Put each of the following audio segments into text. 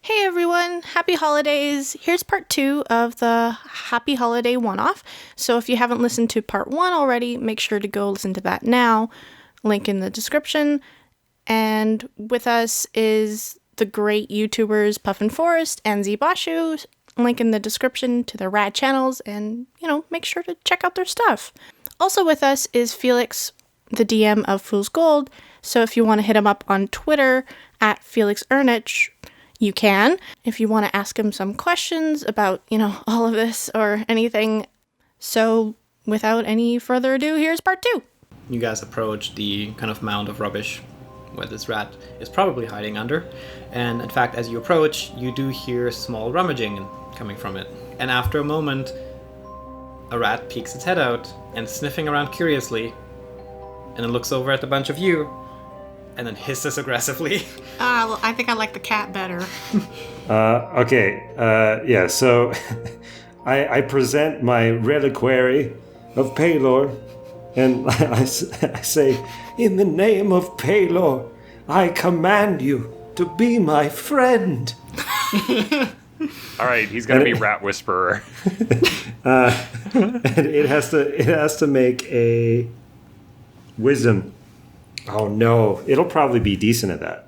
Hey everyone, happy holidays. Here's part 2 of the Happy Holiday one-off. So if you haven't listened to part 1 already, make sure to go listen to that now. Link in the description. And with us is the great YouTubers Puffin Forest and Zee Bashew. Link in the description to their rad channels and, make sure to check out their stuff. Also with us is Felix, the DM of Fool's Gold. So if you want to hit him up on Twitter at Felix Ernich, you can. If you want to ask him some questions about, all of this or anything. So without any further ado, here's part 2. You guys approach the kind of mound of rubbish where this rat is probably hiding under. And in fact, as you approach, you do hear small rummaging coming from it. And after a moment, a rat peeks its head out and sniffing around curiously. And then looks over at the bunch of you and then hisses aggressively. Well, I think I like the cat better. Okay. So I present my reliquary of Paylor, and I say, in the name of Paylor, I command you to be my friend. All right, he's gonna be Rat Whisperer. And it has to make a wisdom. Oh no, it'll probably be decent at that.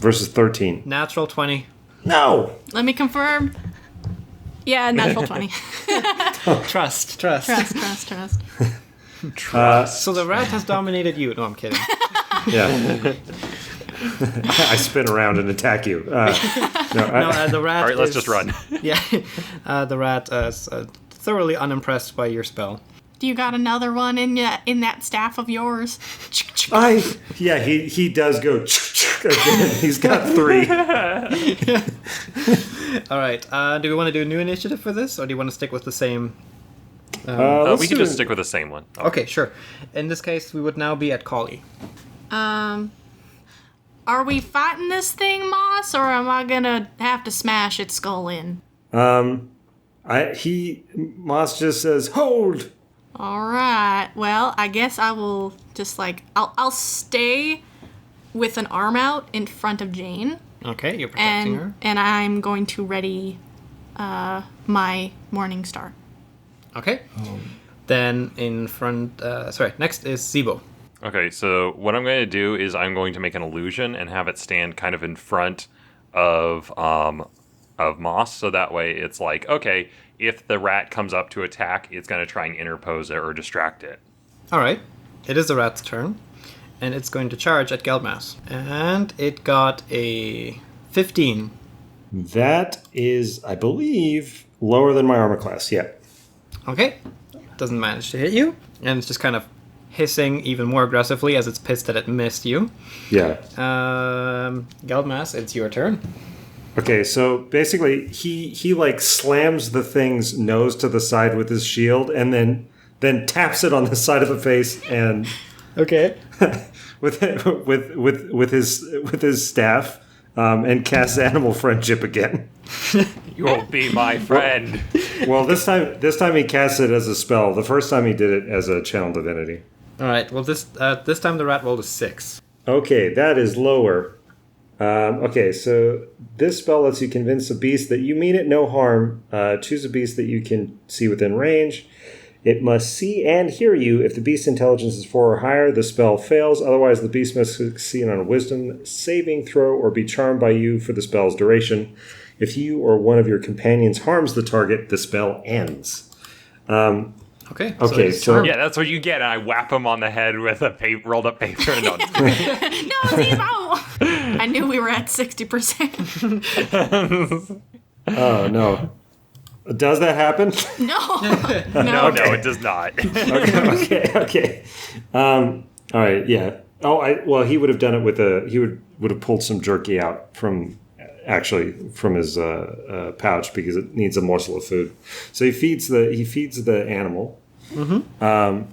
Versus 13. Natural 20. No! Let me confirm. Yeah, natural 20. Trust. Trust. So the rat has dominated you. No, I'm kidding. Yeah. I spin around and attack you. The rat. All right, let's just run. Yeah, the rat is thoroughly unimpressed by your spell. Do you got another one in that staff of yours? He does go again. He's got 3. All right. Do we want to do a new initiative for this, or do you want to stick with the same? We can just stick with the same one. Okay, sure. In this case, we would now be at Collie. Are we fighting this thing, Moss, or am I gonna have to smash its skull in? Moss just says, hold! Alright, well, I guess I will just I'll stay with an arm out in front of Jane. Okay, you're protecting her. And I'm going to ready my Morning Star. Okay. Then in front, next is Zibo. Okay, so what I'm going to do is I'm going to make an illusion and have it stand kind of in front of Moss, so that way it's like, okay, if the rat comes up to attack, it's going to try and interpose it or distract it. All right. It is the rat's turn, and it's going to charge at Geldmass. And it got a 15. That is, I believe, lower than my armor class, yeah. Okay. Doesn't manage to hit you, and it's just kind of hissing even more aggressively as it's pissed that it missed you. Yeah. Geldmass, it's your turn. Okay, so basically he slams the thing's nose to the side with his shield and then taps it on the side of the face and okay with his staff and casts animal friendship again. You will be my friend. Well, this time he casts it as a spell. The first time he did it as a channel divinity. All right. Well, this time the rat rolled a 6. Okay, that is lower. Okay, so this spell lets you convince a beast that you mean it no harm. Choose a beast that you can see within range. It must see and hear you. If the beast's intelligence is 4 or higher, the spell fails. Otherwise, the beast must succeed on a wisdom saving throw or be charmed by you for the spell's duration. If you or one of your companions harms the target, the spell ends. Okay. So yeah, that's what you get. And I whap him on the head with a rolled up paper. No, Zebo! I knew we were at 60%. Oh, no. Does that happen? No. No, it does not. Okay. All right, yeah. He would have done it with he would have pulled some jerky out from his pouch because it needs a morsel of food. So he feeds the animal. Mm-hmm.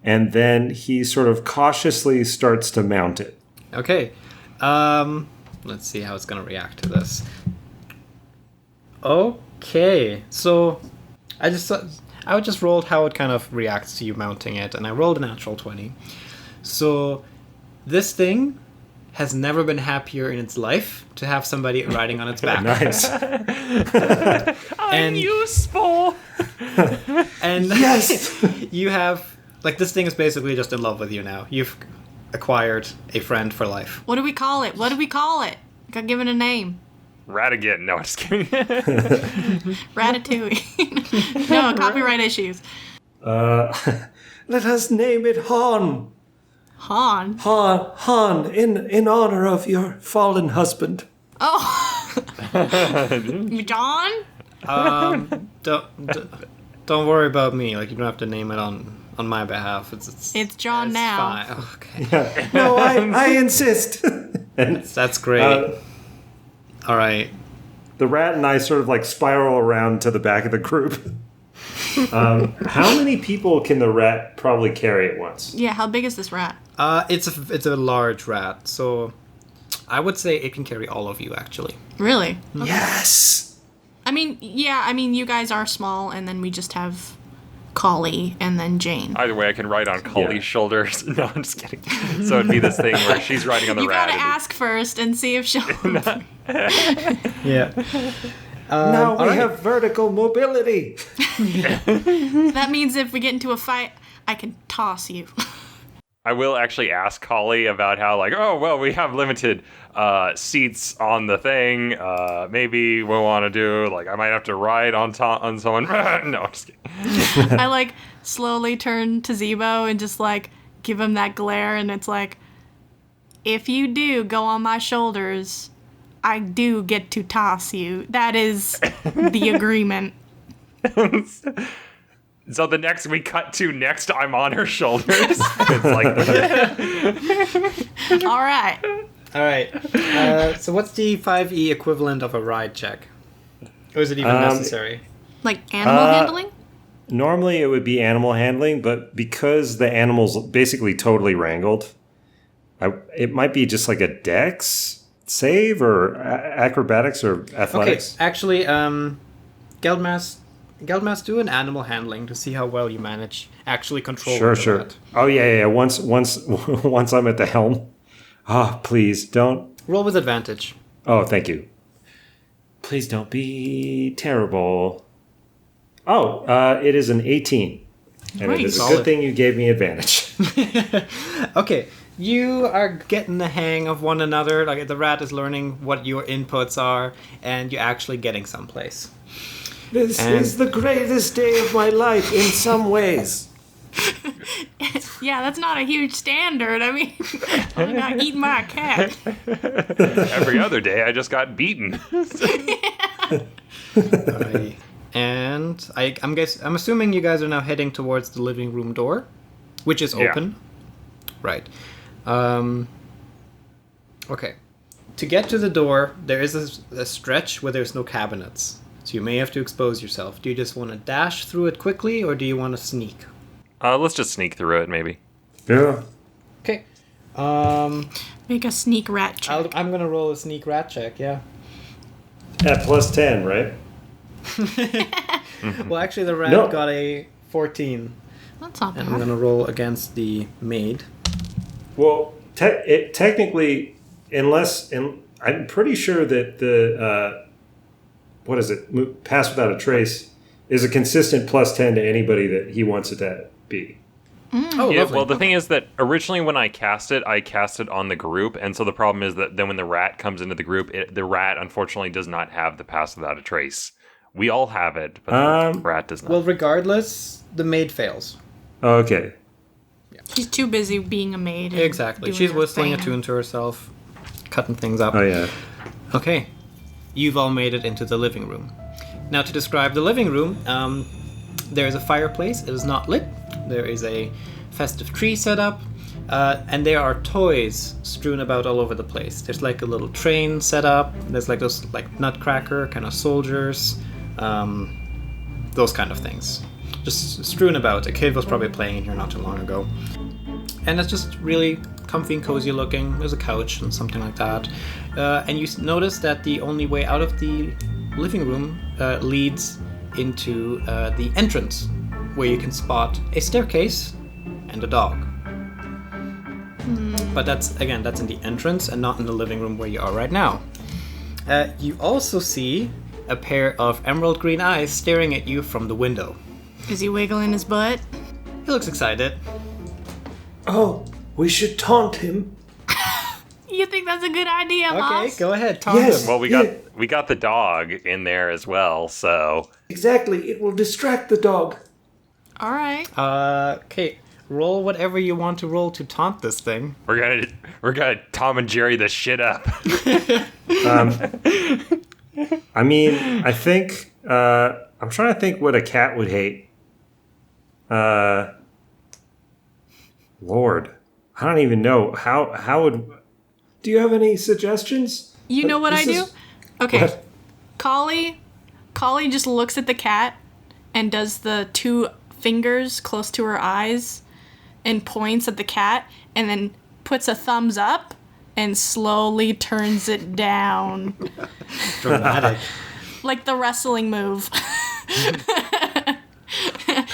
And then he sort of cautiously starts to mount it. Okay. Let's see how it's going to react to this. Okay. So I just rolled how it kind of reacts to you mounting it, and I rolled a natural 20. So this thing has never been happier in its life to have somebody riding on its back. Nice. I'm useful. And Yes. you have, like, this thing is basically just in love with you now. You've acquired a friend for life. What do we call it? Gotta give it a name. Rat again. No, I'm just kidding. Ratatouille. No, copyright issues. Let us name it Han. Han. Han, in honor of your fallen husband. Oh. John? Don't worry about me. Like, you don't have to name it on my behalf. It's John now. Fine. Okay. No, I insist. That's great. All right. The rat and I sort of like spiral around to the back of the group. How many people can the rat probably carry at once? Yeah, how big is this rat? It's a large rat, so I would say it can carry all of you, actually. Really? Yes. I mean, you guys are small, and then we just have Collie and then Jane. Either way, I can ride on Collie's shoulders. No, I'm just kidding. So it'd be this thing where she's riding on the You rat. gotta ask first and see if she'll... Yeah. Now we all right. have vertical mobility. That means if we get into a fight, I can toss you. I will actually ask Collie about how, like, oh, well, we have limited seats on the thing. Maybe we'll want to do, like, I might have to ride on someone. No, I'm just kidding. I, like, slowly turn to Zebo and just, like, give him that glare, and it's like, if you do go on my shoulders, I do get to toss you. That is the agreement. So we cut to next, I'm on her shoulders. It's like, All right. All right. So what's the 5e equivalent of a ride check? Or is it even necessary? Like animal handling? Normally it would be animal handling, but because the animal's basically totally wrangled, it might be just like a dex save or acrobatics or athletics. Okay, actually, Geldmas, do an animal handling to see how well you manage actually controlling the rat. Oh yeah. Once I'm at the helm. Please don't. Roll with advantage. Oh, thank you. Please don't be terrible. It is an 18. And it is a Solid. good thing you gave me advantage. Okay, you are getting the hang of one another. Like, the rat is learning what your inputs are, and you're actually getting someplace. This is the greatest day of my life in some ways. Yeah, that's not a huge standard. I mean, I'm not eating my cat. every other day, I just got beaten. Alrighty. And I'm assuming you guys are now heading towards the living room door, which is open. Right. Okay. To get to the door, there is a stretch where there's no cabinets. So you may have to expose yourself. Do you just want to dash through it quickly, or do you want to sneak? Let's just sneak through it, maybe. Yeah. Okay. Make a sneak rat check. I'm going to roll a sneak rat check, yeah. At plus 10, right? Well, actually, the rat got a 14. That's not And I'm bad. going to roll against the maid. Well, technically, I'm pretty sure that the pass without a trace is a consistent plus 10 to anybody that he wants it to be. Oh, Yeah, lovely. well, the thing is that originally when I cast it on the group, and so the problem is that then when the rat comes into the group, the rat unfortunately does not have the pass without a trace. We all have it, but the rat does not. Well, regardless, the maid fails. Okay. She's too busy being a maid. and Exactly. doing She's her whistling a thing. tune to herself, cutting things up. Oh, yeah. Okay. You've all made it into the living room. Now, to describe the living room, there is a fireplace. It is not lit. There is a festive tree set up, and there are toys strewn about all over the place. There's like a little train set up. There's like those like nutcracker kind of soldiers, those kind of things, just strewn about. A kid was probably playing in here not too long ago, and it's just really comfy and cozy looking. There's a couch and something like that, and you notice that the only way out of the living room leads into the entrance, where you can spot a staircase and a dog. But that's in the entrance and not in the living room where you are right now. You also see a pair of emerald green eyes staring at you from the window. Is he wiggling his butt? He looks excited. Oh, we should taunt him. You think that's a good idea, Okay, Moss? go ahead, taunt Yes. him. Well, we got the dog in there as well, so Exactly, it will distract the dog. All right. Okay, roll whatever you want to roll to taunt this thing. we're gonna Tom and Jerry the shit up. I mean, I think I'm trying to think what a cat would hate. Lord, I don't even know how would. Do you have any suggestions? You know what I This do? is- Okay. What? Collie just looks at the cat and does the 2 fingers close to her eyes and points at the cat and then puts a thumbs up and slowly turns it down. Dramatic. Like the wrestling move.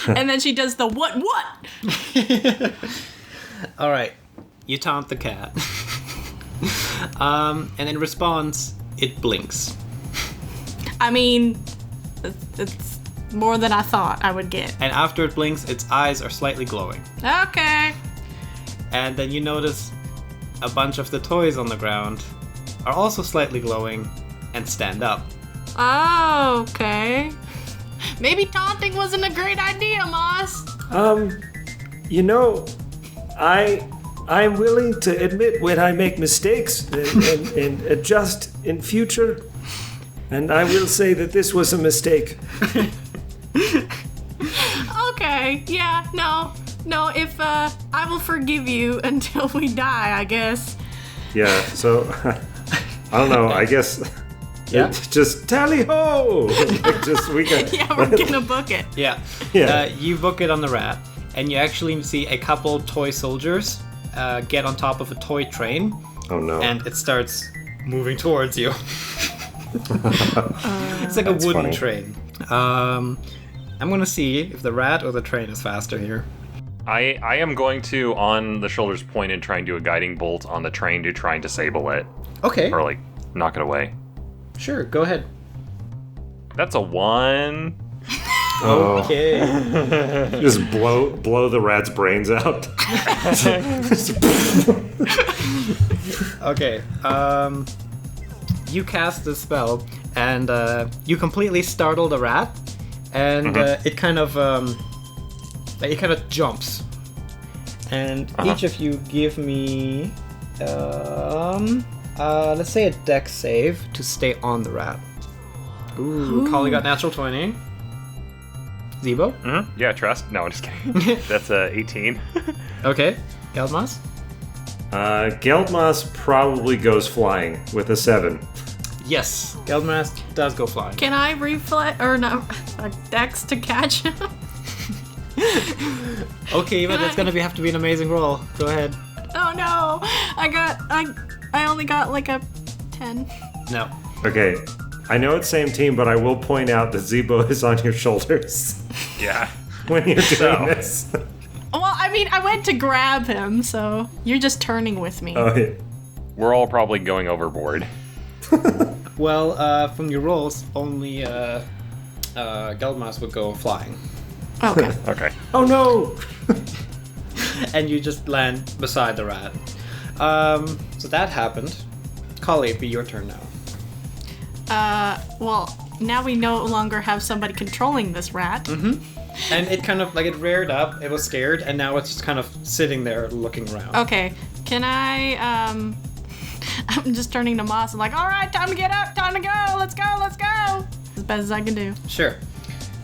And then she does the what? All right, you taunt the cat. And in response, it blinks. I mean, it's more than I thought I would get. And after it blinks, its eyes are slightly glowing. Okay. And then you notice a bunch of the toys on the ground are also slightly glowing and stand up. Oh, okay. Maybe taunting wasn't a great idea, Moss. You know, I'm willing to admit when I make mistakes and adjust in future. And I will say that this was a mistake. Okay, yeah, no, if, I will forgive you until we die, I guess. Yeah, so I don't know. I guess Yeah. just tally ho. We can. Yeah, we're gonna book it. Yeah. Yeah. You book it on the rat, and you actually see a couple toy soldiers get on top of a toy train, Oh no. and it starts moving towards you. It's like a That's wooden funny. train. I'm gonna see if the rat or the train is faster here. I am going to, on the shoulders point, and try and do a guiding bolt on the train to try and disable it. Okay. Or, like, knock it away. Sure, go ahead. That's a 1. Oh. Okay. Just blow the rat's brains out. Okay. You cast the spell, and you completely startle the rat, and it kind of jumps. And each of you give me, let's say a dex save to stay on the rat. Ooh. Collie got natural 20. Zebo? Mm-hmm. Yeah, trust. No, I'm just kidding. That's 18. Okay. Galdmas? Geldmas probably goes flying with a 7. Yes. Galdmas does go flying. Can I reflex, or no, a dex to catch him? Okay, but that's gonna have to be an amazing roll. Go ahead. Oh no, I only got like a 10. No. Okay. I know it's same team, but I will point out that Zebo is on your shoulders Yeah. when you're doing So. this. Well, I mean, I went to grab him, so you're just turning with me. Oh, yeah. We're all probably going overboard. Well, from your rolls, only Galdmas would go flying. Okay. Okay. Oh no! And you just land beside the rat. So that happened. Collie, it'd be your turn now. Well, now we no longer have somebody controlling this rat. And it kind of, like, it reared up, it was scared, and now it's just kind of sitting there looking around. Okay, can I, I'm just turning to Moss and like, all right, time to get up, time to go, let's go. As best as I can do. Sure.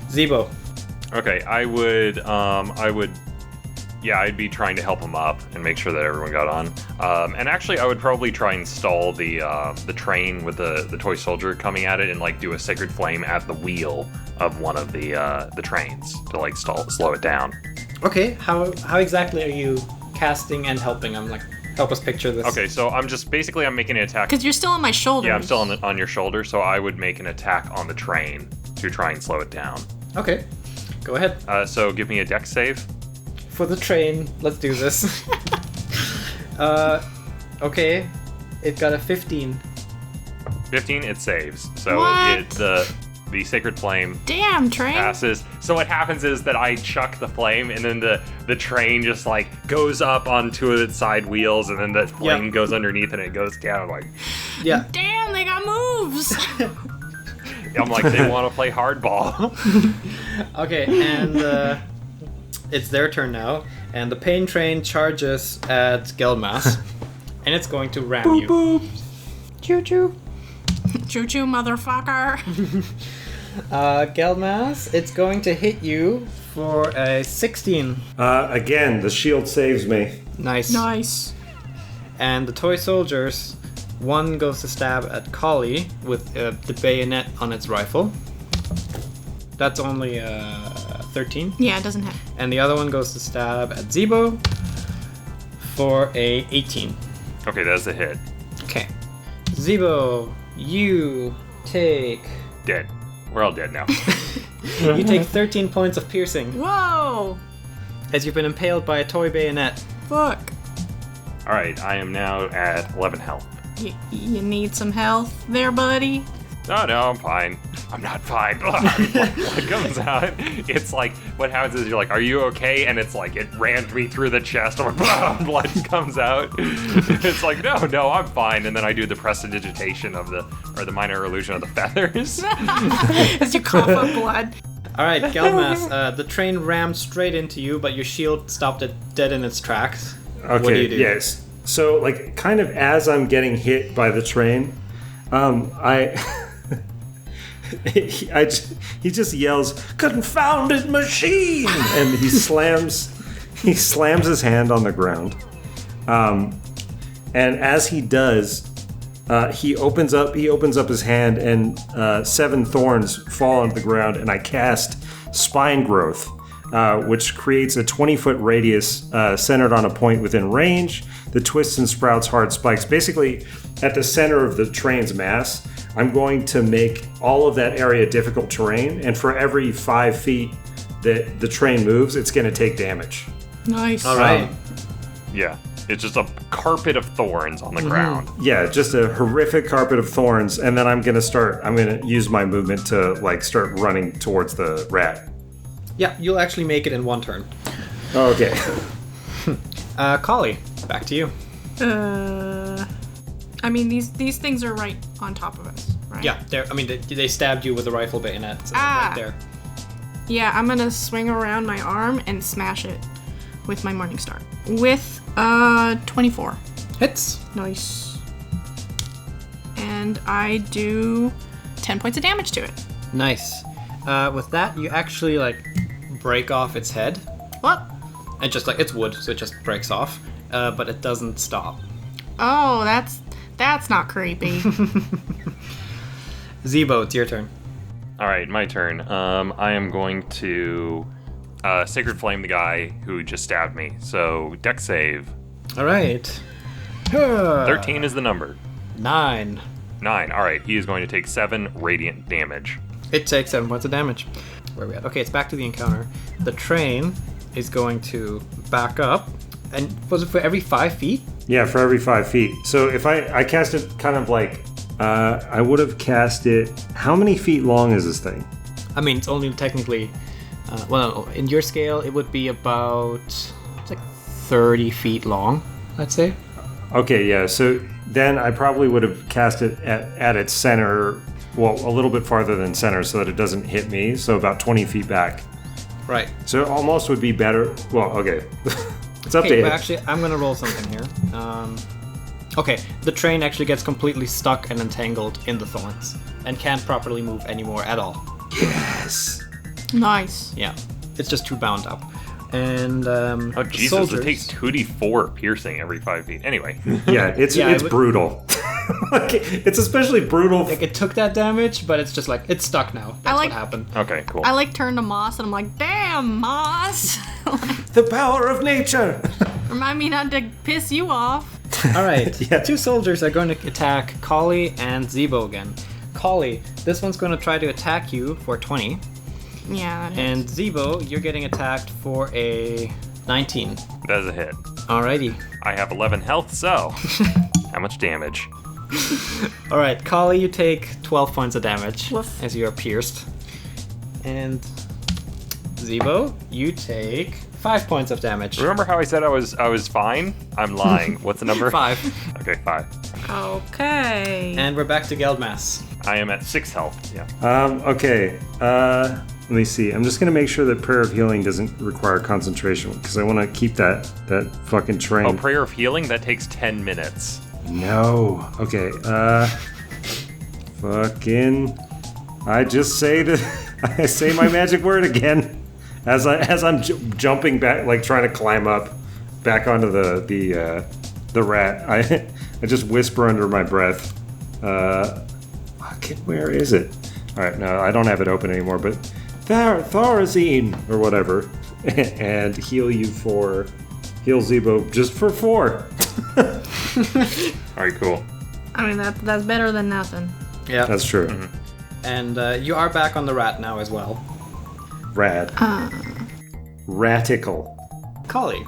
Zebo. Okay, I'd be trying to help him up and make sure that everyone got on. And actually, I would probably try and stall the train with the toy soldier coming at it and like do a sacred flame at the wheel of one of the trains to like slow it down. Okay, how exactly are you casting and helping? I'm like, help us picture this. Okay, so I'm making an attack. Because you're still on my shoulder. Yeah, I'm still on your shoulder, so I would make an attack on the train to try and slow it down. Okay, go ahead. So give me a dex save. For the train, let's do this. Okay. It got a 15. 15, it saves. So What? the sacred flame Damn, train. passes. So what happens is that I chuck the flame, and then the train just like goes up on two of its side wheels, and then the flame goes underneath, and it goes down. Like, Yeah. Damn, they got moves. I'm like, they want to play hardball. Okay, and it's their turn now, and the pain train charges at Gelmas, and it's going to ram you. Choo choo. Choo choo, motherfucker. Gelmas, it's going to hit you for a 16. Again, the shield saves me. Nice. Nice. And the toy soldiers, one goes to stab at Collie with the bayonet on its rifle. That's only 13. Yeah, it doesn't hit. And the other one goes to stab at Zebo for a 18. Okay, that's a hit. Okay. Zebo, you take Dead. We're all dead now. you take 13 points of piercing Whoa. as you've been impaled by a toy bayonet. Fuck. All right, I am now at 11 health. You need some health there, buddy? Oh, no, I'm fine. I'm not fine. Blood comes out. It's like, what happens is you're like, are you okay? And it's like, it rammed me through the chest. I'm like, blood comes out. It's like, no, I'm fine. And then I do the prestidigitation of the minor illusion of the feathers. As you cough up blood. All right, Gelmas, the train rammed straight into you, but your shield stopped it dead in its tracks. Okay, What do you do? yes. So, like, kind of as I'm getting hit by the train, he just yells, "Confounded machine!" and he slams his hand on the ground. And as he does, he opens up his hand, and 7 thorns fall onto the ground, and I cast Spine Growth, which creates a 20-foot radius centered on a point within range. The twists and sprouts hard spikes. Basically, at the center of the train's mass, I'm going to make all of that area difficult terrain, and for every 5 feet that the train moves, it's going to take damage. Nice. All right. Yeah, it's just a carpet of thorns on the ground. Yeah, just a horrific carpet of thorns, and then I'm going to use my movement to, like, start running towards the rat. Yeah, you'll actually make it in one turn. Okay. Collie, back to you. I mean, these things are right on top of us, right? Yeah, they stabbed you with a rifle bayonet, so they're right there. Yeah, I'm gonna swing around my arm and smash it with my Morning Star. With 24. Hits. Nice. And I do 10 points of damage to it. Nice. With that, you actually, like, break off its head. What? And just, like, it's wood, so it just breaks off. But it doesn't stop. Oh, that's not creepy. Zebo, it's your turn. All right, my turn. I am going to Sacred Flame the guy who just stabbed me. So, dex save. All right. 13 is the number. 9. 9. All right, he is going to take 7 radiant damage. It takes 7 points of damage. Where are we at? Okay, it's back to the encounter. The train is going to back up. And was it for every 5 feet? Yeah, for every 5 feet. So if I cast it kind of like, I would have cast it, how many feet long is this thing? I mean, it's only technically, well, in your scale, it would be about, it's like 30 feet long, I'd say. Okay, yeah, so then I probably would have cast it at its center, well, a little bit farther than center so that it doesn't hit me, so about 20 feet back. Right. So it almost would be better, well, okay. It's up to Okay, you. well, actually, I'm going to roll something here. Okay, the train actually gets completely stuck and entangled in the thorns and can't properly move anymore at all. Yes. Nice. Yeah, it's just too bound up. And Oh, Jesus, soldiers, it takes 2d4 piercing every 5 feet. Anyway. Yeah, it's Yeah, it's it would- brutal. Like, it's especially brutal. like, it took that damage, but it's just like, it's stuck now. That's like- what happened. Okay, cool. I like turn to Moss and I'm like, damn, Moss. The power of nature. Remind me not to piss you off. All right, Yeah. 2 soldiers are going to attack Collie and Zebo again. Collie, this one's going to try to attack you for 20. Yeah, that is. And Zebo, you're getting attacked for a 19. That is a hit. Alrighty. I have 11 health, so how much damage? All right, Kali, you take 12 points of damage Woof. as you are pierced. And Zebo, you take 5 points of damage. Remember how I said I was fine? I'm lying. What's the number? 5. Okay, 5. Okay. And we're back to Geldmass. I am at 6 health. Yeah. Okay. Let me see. I'm just gonna make sure that Prayer of Healing doesn't require concentration because I want to keep that fucking train. Oh, Prayer of Healing? That takes 10 minutes. No. Okay. Fucking. I just say I say my magic word again, as I'm jumping back, like trying to climb up, back onto the rat. I just whisper under my breath. Fucking, where is it? All right, no, I don't have it open anymore. But Thorazine or whatever, and heal Zebo just for 4. All right, cool. I mean, that's better than nothing. Yeah. That's true. Mm-hmm. And you are back on the rat now as well. Rad. Raticle. Kali.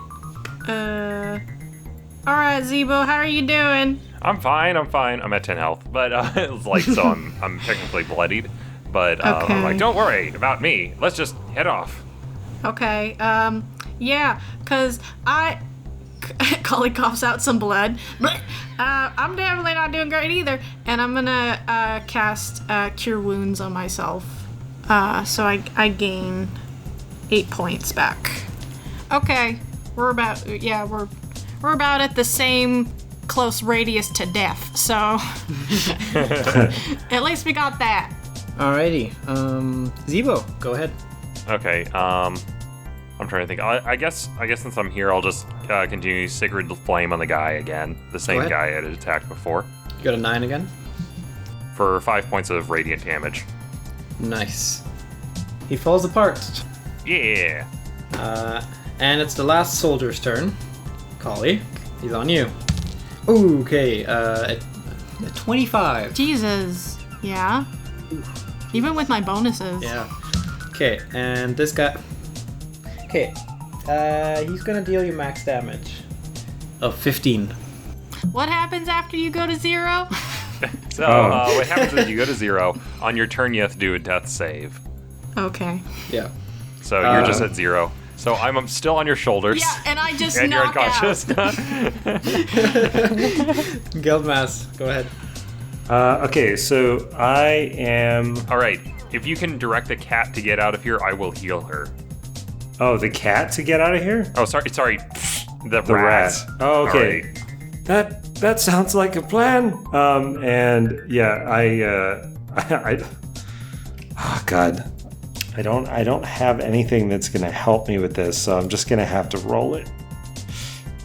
All right, Zebo, how are you doing? I'm fine. I'm at 10 health, but it's like so I'm technically bloodied, but Okay. I'm like, don't worry about me. Let's just head off. Okay. Yeah, cause Kali coughs out some blood. I'm definitely not doing great either, and I'm gonna cast Cure Wounds on myself. So I gain 8 points back. Okay, we're about at the same close radius to death. So at least we got that. Alrighty. Zebo, go ahead. Okay. I'm trying to think. I guess since I'm here, I'll just continue Sacred Flame on the guy again. The same ahead. guy I had attacked before. You got a 9 again? For 5 points of radiant damage. Nice. He falls apart. Yeah. And it's the last soldier's turn. Kali, he's on you. Ooh, okay, at 25. Jesus. Yeah. Even with my bonuses. Yeah. Okay, and this guy... Okay, he's gonna deal you max damage of 15. What happens after you go to 0? So what happens is you go to 0. On your turn, you have to do a death save. Okay. Yeah. So you're just at 0. So I'm still on your shoulders. Yeah, and I just And you're knock out. unconscious. Geldmass, go ahead. Okay, so I am... All right. If you can direct the cat to get out of here, I will heal her. Oh, the cat to get out of here? Oh, sorry. The The rat. rat. Oh, okay. All right. That sounds like a plan. And yeah, I oh God, I don't have anything that's gonna help me with this, so I'm just gonna have to roll it.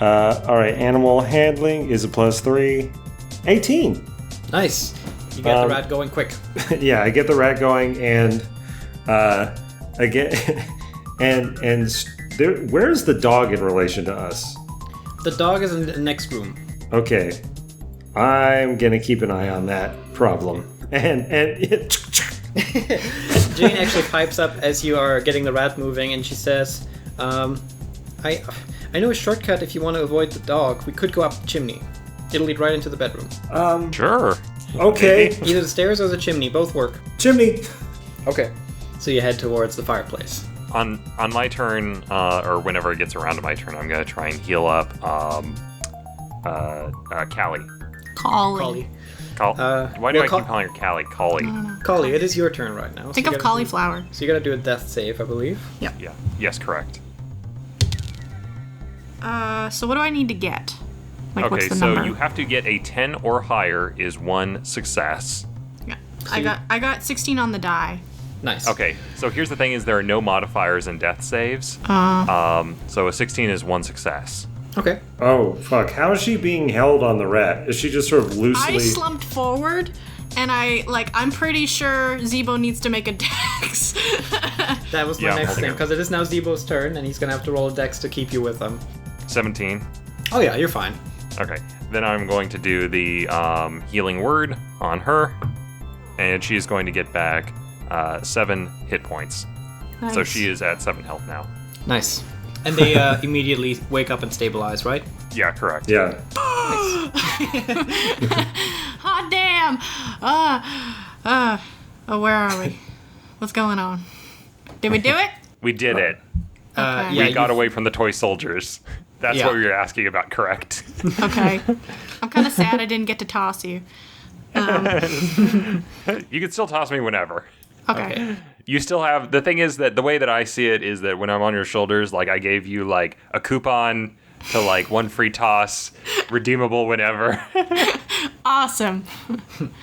All right, animal handling is a +3, 18. Nice. You get the rat going quick. Yeah, I get the rat going, and again, and there, where's the dog in relation to us? The dog is in the next room. Okay, I'm gonna keep an eye on that problem. And Jane actually pipes up as you are getting the rat moving, and she says, I know a shortcut if you want to avoid the dog. We could go up the chimney. It'll lead right into the bedroom. Sure. Okay, Either the stairs or the chimney, both work. chimney. Okay. So you head towards the fireplace. On my turn, or whenever it gets around to my turn, I'm gonna try and heal up Callie. Kali. Why do I keep calling her Callie? Callie. Kali, it is your turn right now. Think so of cauliflower. So you gotta do a death save, I believe. Yeah. Yes, correct. So what do I need to get? Like, Okay, what's the so number? you have to get a 10 or higher is 1 success. Yeah. I got 16 on the die. Nice. Okay, so here's the thing: is there are no modifiers in death saves. So a 16 is 1 success. Okay. Oh fuck! How is she being held on the rat? Is she just sort of loosely? I slumped forward, and I'm pretty sure Zebo needs to make a dex. That was my Yeah, next holding thing, her. because it is now Zebo's turn, and he's gonna have to roll a dex to keep you with him. 17. Oh yeah, you're fine. Okay, then I'm going to do the healing word on her, and she's going to get back 7 hit points. So Nice. she is at 7 health now. Nice. And they immediately wake up and stabilize, right? Yeah, correct. Yeah. Hot damn! Where are we? What's going on? Did we do it? We did it. Okay. Yeah, We got you've- away from the toy soldiers. That's Yeah. what we were asking about, correct? Okay. I'm kind of sad I didn't get to toss you. You can still toss me whenever. Okay. You still have, the thing is that the way that I see it is that when I'm on your shoulders, like I gave you like a coupon to like one free toss, redeemable whenever. Awesome.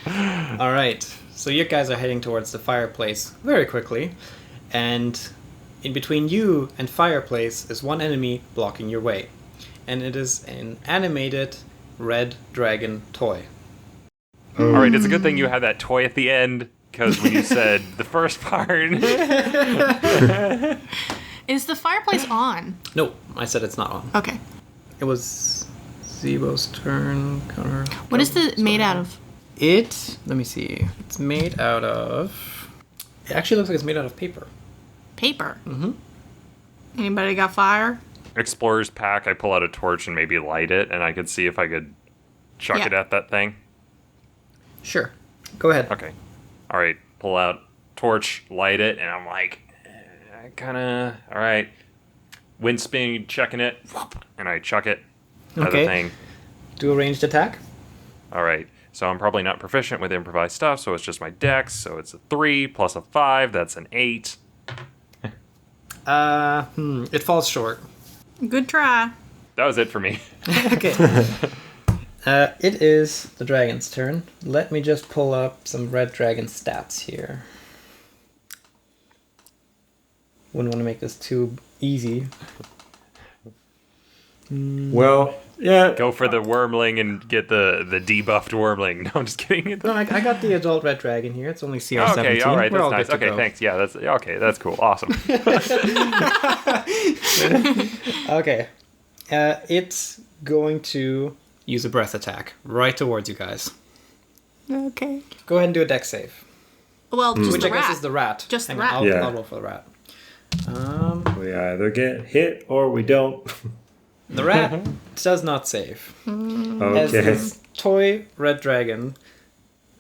All right. So you guys are heading towards the fireplace very quickly, and in between you and fireplace is one enemy blocking your way, and it is an animated red dragon toy. All right, it's a good thing you had that toy at the end, because when you said the first part, Is the fireplace on? No, I said it's not on. Okay. It was Zebo's turn. Connor. What is the made out of? Let me see. It's made out of. It actually looks like it's made out of paper. Paper. Mm-hmm. Anybody got fire? Explorer's pack, I pull out a torch and maybe light it, and I could see if I could chuck Yeah. it at that thing. Sure. Go ahead. Okay. All right, pull out torch, light it, and I'm like, kind of, all right. Wind speed, checking it, and I chuck it at the Okay. thing. Do a ranged attack. All right, so I'm probably not proficient with improvised stuff, so it's just my dex, so it's a 3 plus a 5, that's an 8. It falls short. Good try. That was it for me. Okay. It is the dragon's turn. Let me just pull up some red dragon stats here. Wouldn't want to make this too easy. Well, yeah. Go for the wormling and get the debuffed wormling. No, I'm just kidding. No, I got the adult red dragon here. It's only CR 17. Okay, all right, We're that's all nice. good to Okay, go. thanks. Yeah, that's okay. That's cool. Awesome. Okay. It's going to use a breath attack right towards you guys. Okay. Go ahead and do a dex save. Well, just Which the I guess rat. is the rat. Just the Hang on, rat. I'll, Yeah. I'll roll for the rat. We either get hit or we don't. The rat does not save. As Okay. this toy red dragon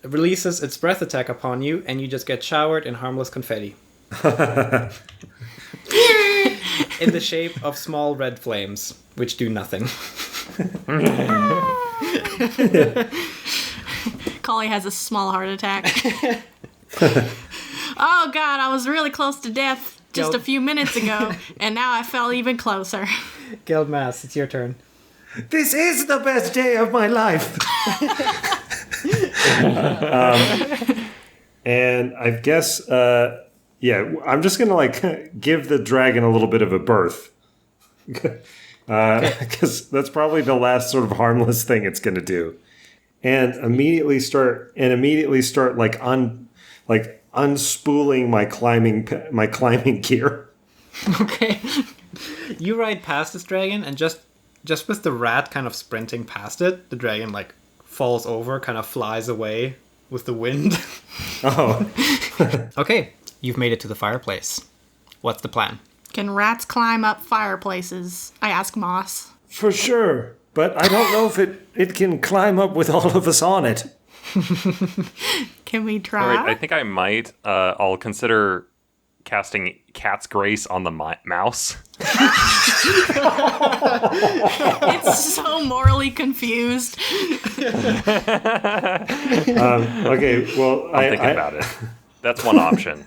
releases its breath attack upon you, and you just get showered in harmless confetti. In the shape of small red flames, which do nothing. Collie has a small heart attack. Oh god, I was really close to death just a few minutes ago, and now I fell even closer. Geldmass, it's your turn. This is the best day of my life. And I guess, yeah, I'm just gonna like give the dragon a little bit of a birth, because that's probably the last sort of harmless thing it's gonna do, and immediately start like unspooling my climbing gear. Okay. You ride past this dragon, and just with the rat kind of sprinting past it, the dragon like falls over, kind of flies away with the wind. Oh, Okay, you've made it to the fireplace. What's the plan? Can rats climb up fireplaces? I ask Moss. for sure, but I don't know if it can climb up with all of us on it. Can we All try? right, I think I might. I'll consider casting Cat's Grace on the mouse. It's so morally confused. Okay, well, I'm thinking about it. That's one option.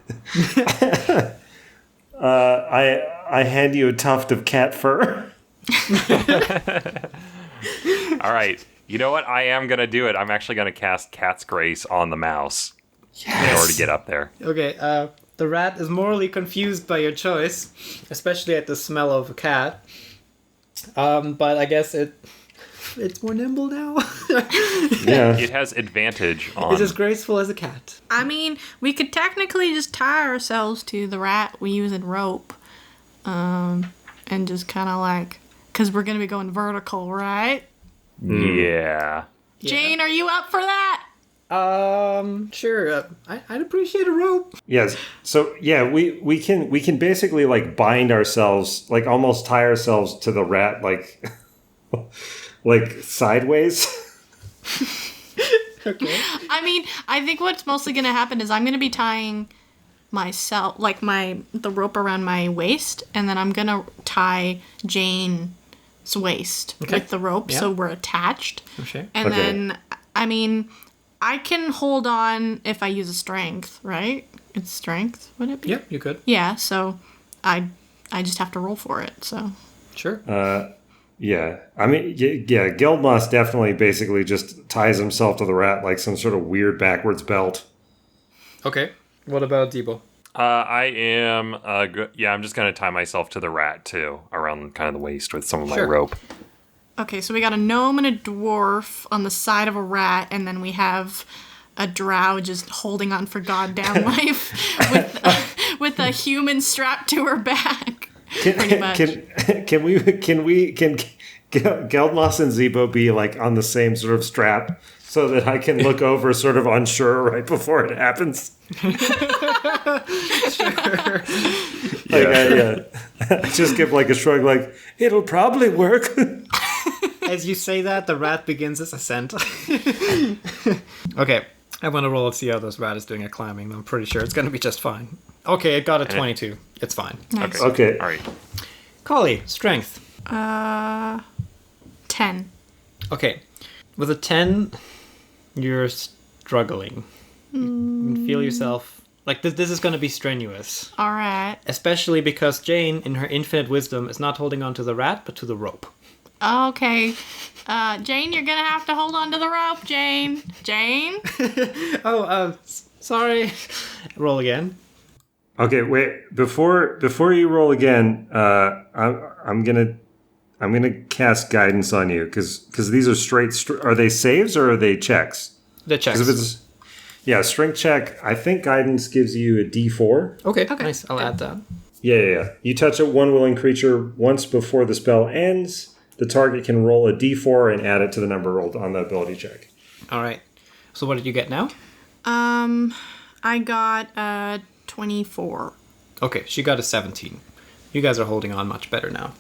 I hand you a tuft of cat fur. All right. You know what? I am going to do it. I'm actually going to cast Cat's Grace on the mouse in order to get up there. Okay, the rat is morally confused by your choice, especially at the smell of a cat. But I guess it's more nimble now. Yeah. It has advantage on... It's as graceful as a cat. I mean, we could technically just tie ourselves to the rat we use in rope. And just kind of like... Because we're going to be going vertical, right? Yeah. Jane, are you up for that? Sure. I'd appreciate a rope. Yes. So yeah, we can basically like bind ourselves, like almost tie ourselves to the rat, like like sideways. Okay. I mean, I think what's mostly going to happen is I'm going to be tying myself, like the rope around my waist, and then I'm going to tie Jane's waist with the rope, so we're attached. Okay. And then, I mean, I can hold on if I use a strength, right? It's strength, would it be? Yep, you could. Yeah, so I just have to roll for it, so. Sure. Yeah. I mean, yeah, Geldmoss definitely basically just ties himself to the rat like some sort of weird backwards belt. Okay. What about Debo? I am, I'm just going to tie myself to the rat, too, around kind of the waist with some of my rope. Okay, so we got a gnome and a dwarf on the side of a rat, and then we have a drow just holding on for goddamn life with a human strapped to her back. Pretty much. Can Geldmoss and Zebo be like on the same sort of strap so that I can look over sort of unsure right before it happens? Sure. I just give like a shrug like, it'll probably work. As you say that, the rat begins its ascent. Okay. I want to roll and see how this rat is doing at climbing. I'm pretty sure it's going to be just fine. Okay, it got a 22. It's fine. Nice. Okay. All right. Collie, strength. 10. Okay. With a 10, you're struggling. You can feel yourself... Like, this is going to be strenuous. All right. Especially because Jane, in her infinite wisdom, is not holding on to the rat, but to the rope. Okay. Jane, you're gonna have to hold on to the rope, Jane. Jane? Sorry. Roll again. Okay, wait. Before you roll again, I'm gonna cast guidance on you because these are straight. Are they saves or are they checks? The checks. 'Cause if it's strength check, I think guidance gives you a D4. Okay, nice. I'll add that. Yeah. You touch a one willing creature once before the spell ends. The target can roll a D4 and add it to the number rolled on the ability check. All right. So what did you get now? I got 24. Okay, she got a 17. You guys are holding on much better now.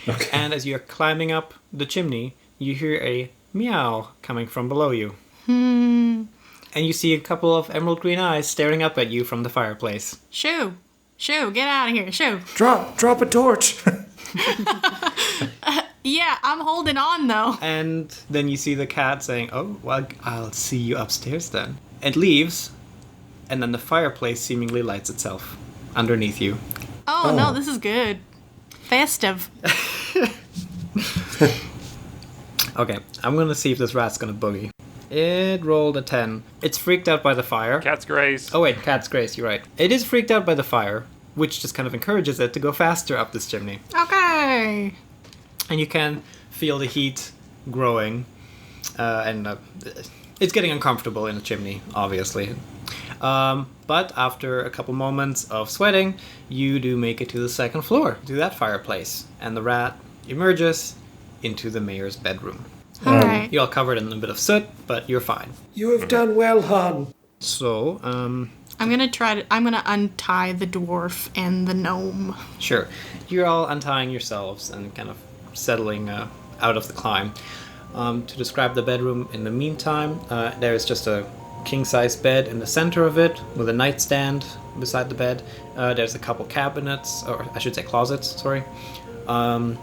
Okay. And as you're climbing up the chimney, you hear a meow coming from below you. And you see a couple of emerald green eyes staring up at you from the fireplace. Shoo, get out of here, shoo. Drop a torch. Yeah, I'm holding on though. And then you see the cat saying, "Oh, well, I'll see you upstairs then." It leaves, and then the fireplace seemingly lights itself underneath you. Oh no, this is good. Festive. Okay, I'm gonna see if this rat's gonna boogie. It rolled a 10. It's freaked out by the fire. Cat's grace. Oh wait, cat's grace, you're right. It is freaked out by the fire, which just kind of encourages it to go faster up this chimney. Okay. And you can feel the heat growing, and it's getting uncomfortable in the chimney, obviously. But after a couple moments of sweating, you do make it to the second floor, to that fireplace, and the rat emerges into the mayor's bedroom. All right. You're all covered in a bit of soot, but you're fine. You have done well, Han. So, I'm gonna untie the dwarf and the gnome. sure. You're all untying yourselves and kind of settling out of the climb. To describe the bedroom in the meantime, there's just a king-size bed in the center of it with a nightstand beside the bed. There's a couple cabinets, or I should say closets, sorry.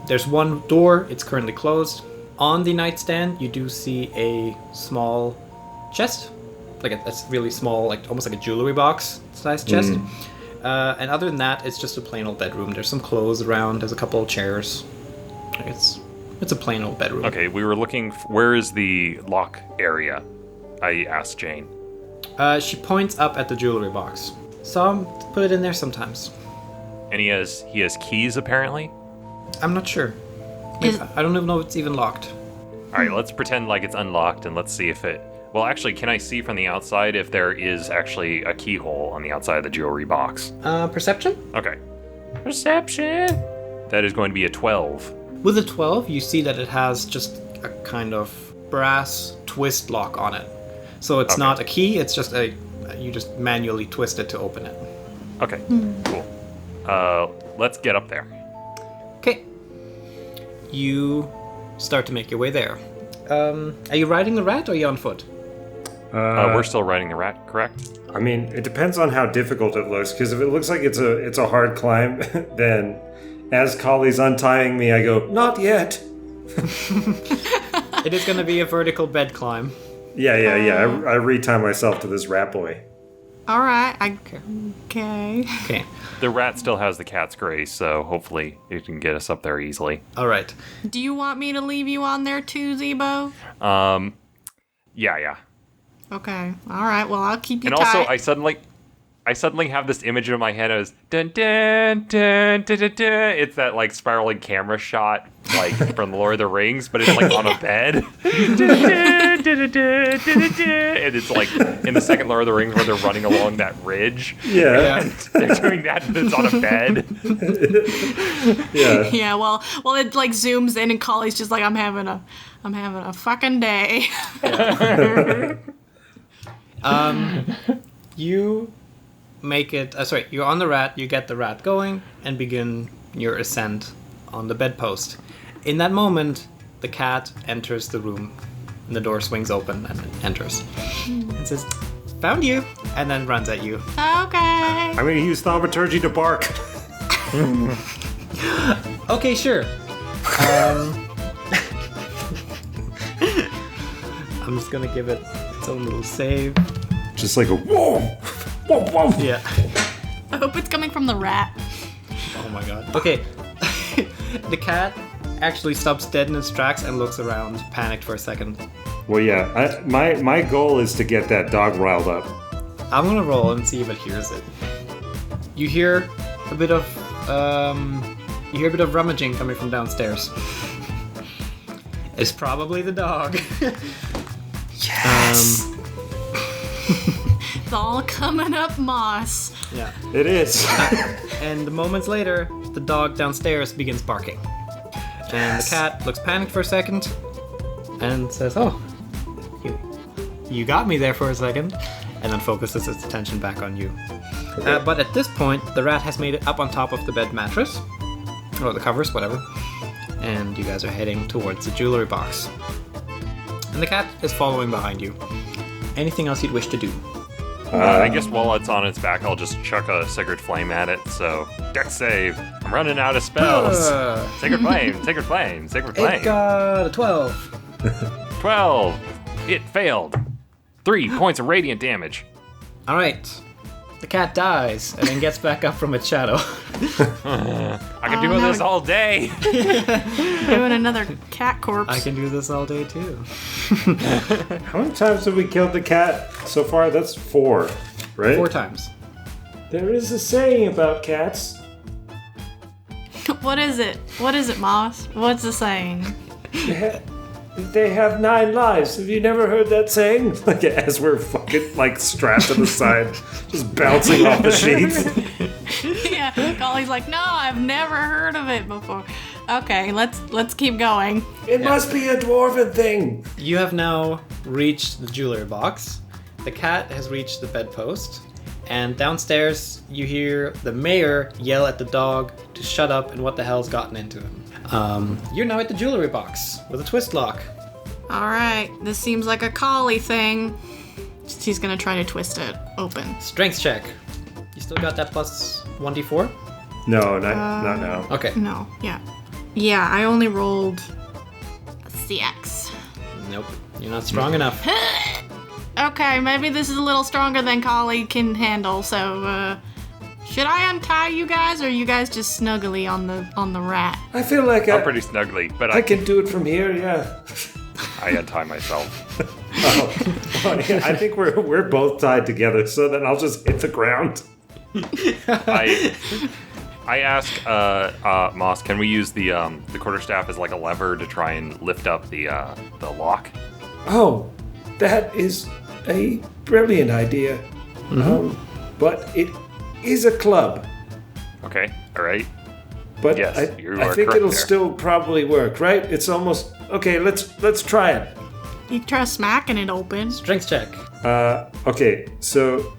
There's one door, it's currently closed. On the nightstand, you do see a small chest. That's really small, like almost like a jewelry box size chest. And other than that, it's just a plain old bedroom. There's some clothes around, there's a couple of chairs. It's a plain old bedroom. Okay, we were looking. Where is the lock area? I asked Jane. She points up at the jewelry box. So put it in there sometimes. And he has keys apparently. I'm not sure. I don't even know if it's even locked. All right, let's pretend like it's unlocked and let's see if it. Well, actually, can I see from the outside if there is actually a keyhole on the outside of the jewelry box? Perception? Okay. Perception. That is going to be a 12. With a 12, you see that it has just a kind of brass twist lock on it. So it's not a key, it's just you just manually twist it to open it. Okay, cool. Let's get up there. Okay. You start to make your way there. Are you riding the rat or are you on foot? We're still riding the rat, correct? I mean, it depends on how difficult it looks, because if it looks like it's a hard climb, then as Collie's untying me, I go, not yet. It is going to be a vertical bed climb. Yeah. I retie myself to this rat boy. All right. Okay. Okay. The rat still has the cat's grace, so hopefully it can get us up there easily. All right. Do you want me to leave you on there too, Zebo? Yeah. Okay. All right. Well, I'll keep you And tight. also, I suddenly have this image in my head as dun dun dun dun dun dun. It's that like spiraling camera shot, like from the Lord of the Rings, but it's like on a bed. Dun, dun, dun, dun, dun, dun, dun. And it's like in the second Lord of the Rings where they're running along that ridge. Yeah. And they're doing that, but it's on a bed. Yeah. Yeah. Well, it like zooms in, and Collie's just like, I'm having a fucking day. You make it. You're on the rat. You get the rat going and begin your ascent on the bedpost. In that moment, the cat enters the room, and the door swings open and it enters and says, "Found you," and then runs at you. Okay. I'm going to use thaumaturgy to bark. Okay, sure. I'm just gonna give it its own little save. Just like a whoa, whoa, whoa. Yeah. I hope it's coming from the rat. Oh my god. Okay. The cat actually stops dead in its tracks and looks around, panicked for a second. Well, yeah. My goal is to get that dog riled up. I'm gonna roll and see if it hears it. You hear a bit of rummaging coming from downstairs. It's probably the dog. Yes. It's all coming up, Moss. Yeah. It is. And moments later, the dog downstairs begins barking. And the cat looks panicked for a second and says, "Oh, you got me there for a second," and then focuses its attention back on you. Okay. But at this point, the rat has made it up on top of the bed mattress, or the covers, whatever, and you guys are heading towards the jewelry box. And the cat is following behind you. Anything else you'd wish to do? I guess while it's on its back, I'll just chuck a sacred flame at it. So, dex save. I'm running out of spells. Sacred flame, sacred flame, sacred flame. It got a 12. 12. It failed. 3 points of radiant damage. All right. The cat dies and then gets back up from its shadow. I can do this all day. Doing another cat corpse. I can do this all day too. How many times have we killed the cat so far? That's 4, right? 4 times. There is a saying about cats. What is it? What is it, Moss? What's the saying? They have 9 lives. Have you never heard that saying? Like, as we're fucking like strapped to the side, just bouncing off the sheets. Yeah, Collie's like, no, I've never heard of it before. Okay, let's keep going. It must be a dwarven thing. You have now reached the jewelry box. The cat has reached the bedpost. And downstairs, you hear the mayor yell at the dog to shut up and what the hell's gotten into him. You're now at the jewelry box with a twist lock. All right, this seems like a Collie thing. She's gonna try to twist it open. Strength check. You still got that plus 1d4? No, not now. Okay. No, yeah, I only rolled a CX. Nope. You're not strong enough. Okay, maybe this is a little stronger than Collie can handle. So, should I untie you guys, or are you guys just snuggly on the rat? I feel like I'm pretty snuggly, but I can do it from here. Yeah. I untie myself. Well, yeah, I think we're both tied together, so then I'll just hit the ground. I ask Moss, can we use the quarterstaff as like a lever to try and lift up the lock? Oh, that is a brilliant idea. But it is a club. Okay, all right. But Yes, I you are think correct it'll there. still probably work, right? It's almost okay. Let's try it. You try smacking it open. Strength check. Okay, so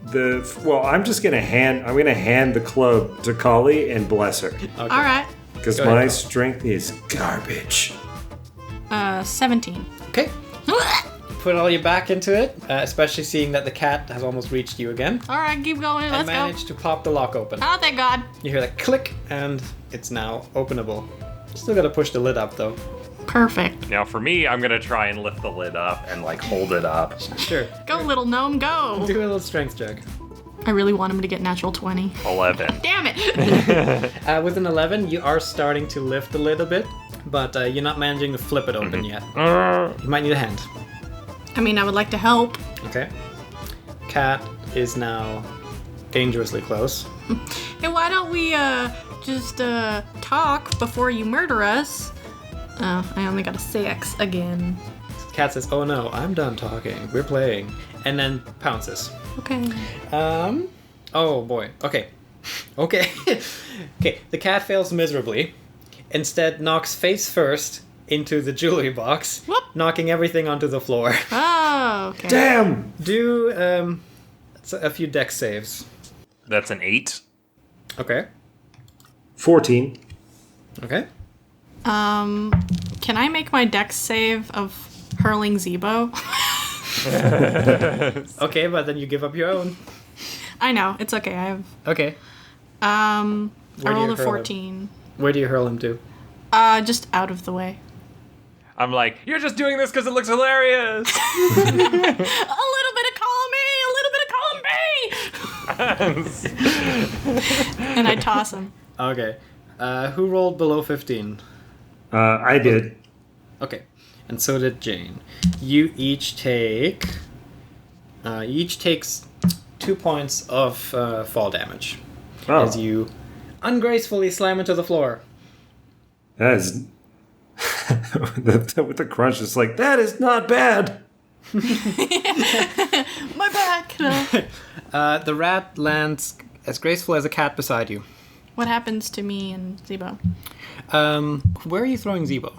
I'm just gonna hand the club to Collie and bless her Okay. All right. because Go ahead, my Collie. strength is garbage. 17. Okay. Put all your back into it, especially seeing that the cat has almost reached you again. All right, keep going. Let's And go. managed to pop the lock open. Oh, thank God. You hear that click, and it's now openable. Still gotta push the lid up, though. Perfect. Now for me, I'm gonna try and lift the lid up and like hold it up. Sure. Go, little gnome, go. Do a little strength check. I really want him to get natural 20. 11. Damn it. With an 11, you are starting to lift the lid a bit, but you're not managing to flip it open yet. You might need a hand. I mean, I would like to help. Okay. Cat is now dangerously close. Hey, why don't we just talk before you murder us? Oh, I only got a 6 again. Cat says, "Oh no, I'm done talking. We're playing," and then pounces. Okay. Oh boy. Okay. Okay. Okay. The cat fails miserably. Instead, knocks face first into the jewelry box, Whoop. knocking everything onto the floor. Oh, okay. Damn! Do a few dex saves. That's an 8. Okay. 14. Okay. Can I make my dex save of hurling Zebo? Okay, but then you give up your own. I know, it's okay. I have Okay. I Where do you rolled a hurl him? 14. Where do you hurl him to? Just out of the way. I'm like, you're just doing this because it looks hilarious. A little bit of column A, a little bit of column B! And I toss him. Okay. Who rolled below 15? I did. Okay. And so did Jane. You each take... each takes 2 points of fall damage. Oh, As you ungracefully slam into the floor. that is... with the crunch, it's like, that is not bad! My back! The rat lands as graceful as a cat beside you. What happens to me and Zebo? Where are you throwing Zebo?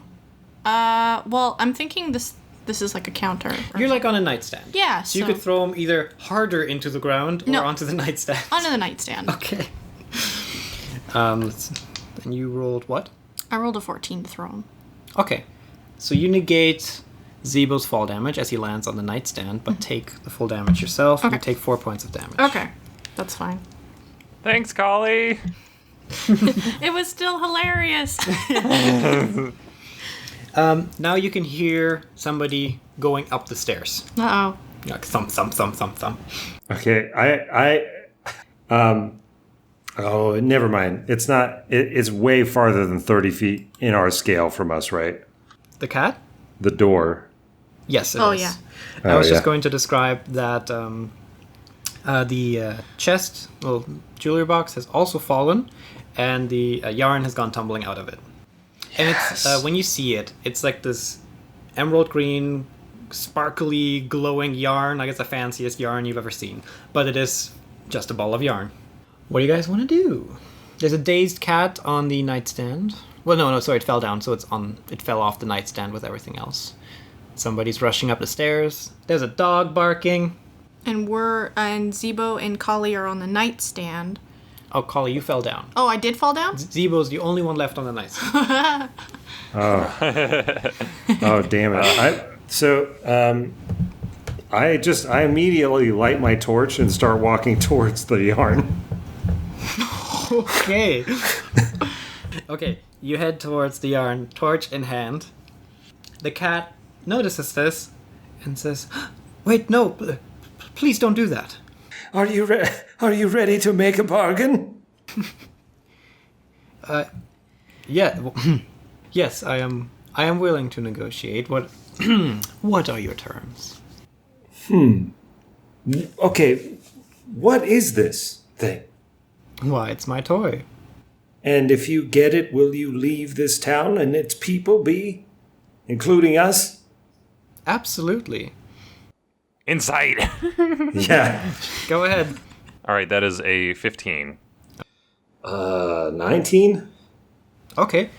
Well, I'm thinking this is like a counter. You're like on a nightstand. Yeah, So you so- could throw him either harder into the ground or No. onto the nightstand. Onto the nightstand. Okay. And you rolled what? I rolled a 14 to throw him. Okay. So you negate Zebo's fall damage as he lands on the nightstand, but take the full damage yourself. Okay. You take 4 points of damage. Okay, that's fine. Thanks, Collie. It was still hilarious. Now you can hear somebody going up the stairs. Uh-oh. Like thump, thump, thump, thump, thump. Okay, oh, never mind. It's not, it's way farther than 30 feet in our scale from us, right? The cat? The door. Yes, it is. Oh, yeah. I was Oh, just yeah. going to describe that the chest, well, jewelry box has also fallen, and the yarn has gone tumbling out of it. And it's when you see it, it's like this emerald green, sparkly, glowing yarn. Like it's the fanciest yarn you've ever seen, but it is just a ball of yarn. What do you guys want to do? There's a dazed cat on the nightstand. Well, no, sorry, it fell down, so it fell off the nightstand with everything else. Somebody's rushing up the stairs. There's a dog barking. And Zebo and Collie are on the nightstand. Oh, Collie, you fell down. Oh, I did fall down? Zebo's the only one left on the nightstand. Oh, damn it. I immediately light my torch and start walking towards the yarn. Okay. Okay, you head towards the yarn, torch in hand. The cat notices this and says, "Wait, no, please don't do that." Are you ready to make a bargain? Yeah, yes, I am willing to negotiate. What what are your terms? Okay, what is this thing? Why, it's my toy. And if you get it, will you leave this town and its people be, including us? Absolutely. Inside. Yeah. Go ahead. All right, that is a 15. 19? Okay,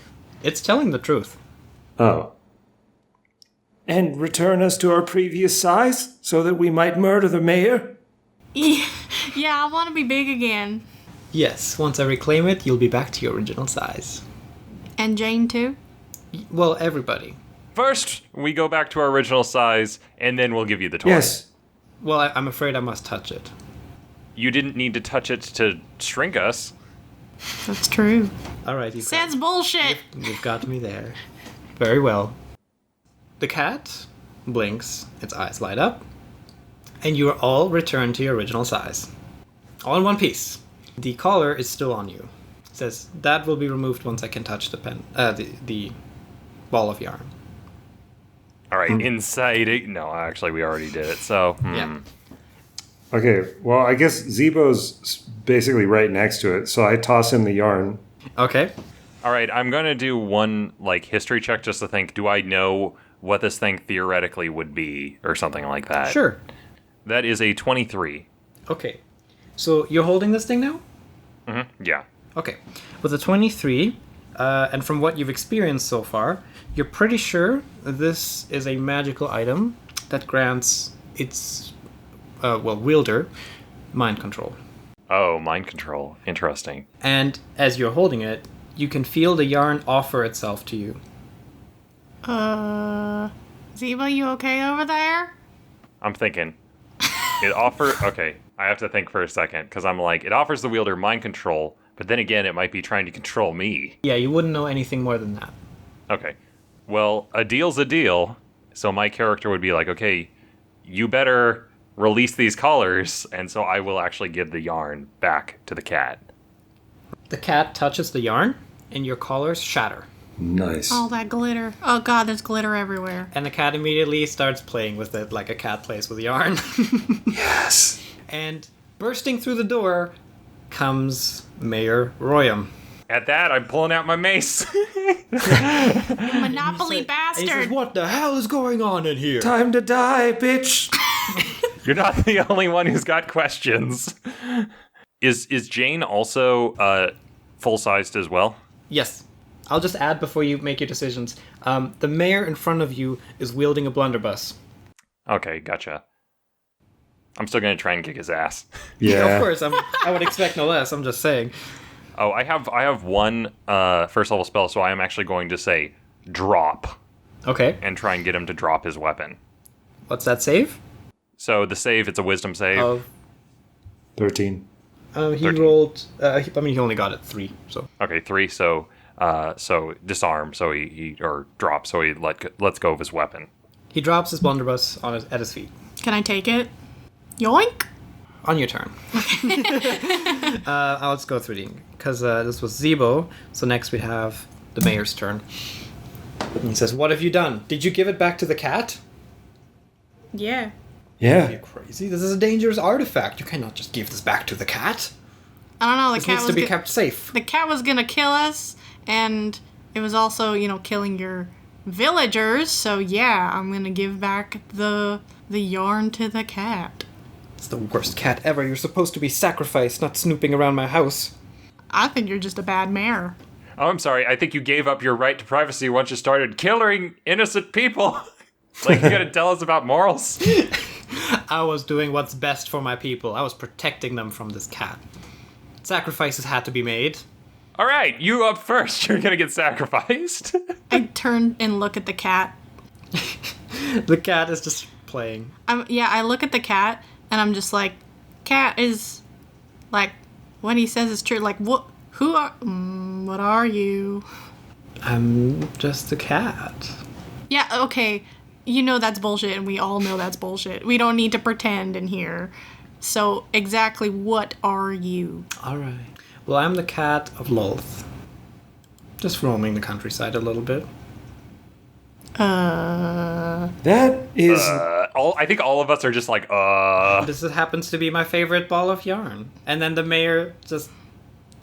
it's telling the truth. Oh. And return us to our previous size so that we might murder the mayor? Yeah, I want to be big again. Yes, once I reclaim it, you'll be back to your original size. And Jane, too? Well, everybody. first we go back to our original size, and then we'll give you the toy. Yes. Well, I'm afraid I must touch it. You didn't need to touch it to shrink us. That's true. All right, Says bullshit. you've got me there. Very well. The cat blinks, its eyes light up, and you are all returned to your original size. All in one piece. The collar is still on you. It says, that will be removed once I can touch the ball of yarn. All right, inside it. No, actually, we already did it. So, Yeah. Okay, well, I guess Zebo's basically right next to it, so I toss him the yarn. Okay. All right, I'm gonna do one history check just to think. Do I know what this thing theoretically would be, or something like that? Sure. That is a 23. Okay. So you're holding this thing now? Yeah. Okay. With a 23, and from what you've experienced so far, you're pretty sure this is a magical item that grants its, wielder mind control. Oh, mind control. Interesting. And as you're holding it, you can feel the yarn offer itself to you. Zeba, you okay over there? I'm thinking. Okay, I have to think for a second, because I'm like, it offers the wielder mind control, but then again, it might be trying to control me. Yeah, you wouldn't know anything more than that. Okay. Well, a deal's a deal, so my character would be like, okay, you better release these collars, and so I will actually give the yarn back to the cat. The cat touches the yarn, and your collars shatter. Nice. All that glitter. Oh god, there's glitter everywhere. And the cat immediately starts playing with it like a cat plays with yarn. Yes. And bursting through the door comes Mayor Royam. At that, I'm pulling out my mace. Monopoly And he bastard. says, what the hell is going on in here? Time to die, bitch. You're not the only one who's got questions. Is Jane also full-sized as well? Yes. I'll just add before you make your decisions. The mayor in front of you is wielding a blunderbuss. Okay, gotcha. I'm still gonna try and kick his ass. Yeah. Of course, I would expect no less. I'm just saying. Oh, I have one first level spell, so I am actually going to say drop Okay. and try and get him to drop his weapon. What's that save? So the save, it's a wisdom save. Of 13. he 13. rolled. He only got it 3. So Okay, 3. So disarm. So he or drop. So he lets go of his weapon. he drops his blunderbuss at his feet. Can I take it? Yoink! On your turn. Let's go through the because this was Zebo. So next we have the mayor's turn. And he says, "What have you done? Did you give it back to the cat? Yeah. Are Yeah. you crazy? This is a dangerous artifact. You cannot just give this back to the cat. I don't know, This needs to be kept safe." the cat was gonna kill us, and it was also, killing your villagers, so yeah, I'm gonna give back the yarn to the cat. It's the worst cat ever. You're supposed to be sacrificed, not snooping around my house. I think you're just a bad mayor. Oh, I'm sorry. I think you gave up your right to privacy once you started killing innocent people. Like, you're gonna tell us about morals? I was doing what's best for my people. I was protecting them from this cat. Sacrifices had to be made. All right, you up first. You're gonna get sacrificed. I turn and look at the cat. The cat is just playing. I look at the cat, and I'm just like, cat is, like, what he says is true. Like, what are you? I'm just a cat. Yeah, okay. You know that's bullshit, and we all know that's bullshit. We don't need to pretend in here. So, exactly what are you? Alright. Well, I'm the cat of Lolth. Just roaming the countryside a little bit. That is. I think all of us are just like, This happens to be my favorite ball of yarn. And then the mayor just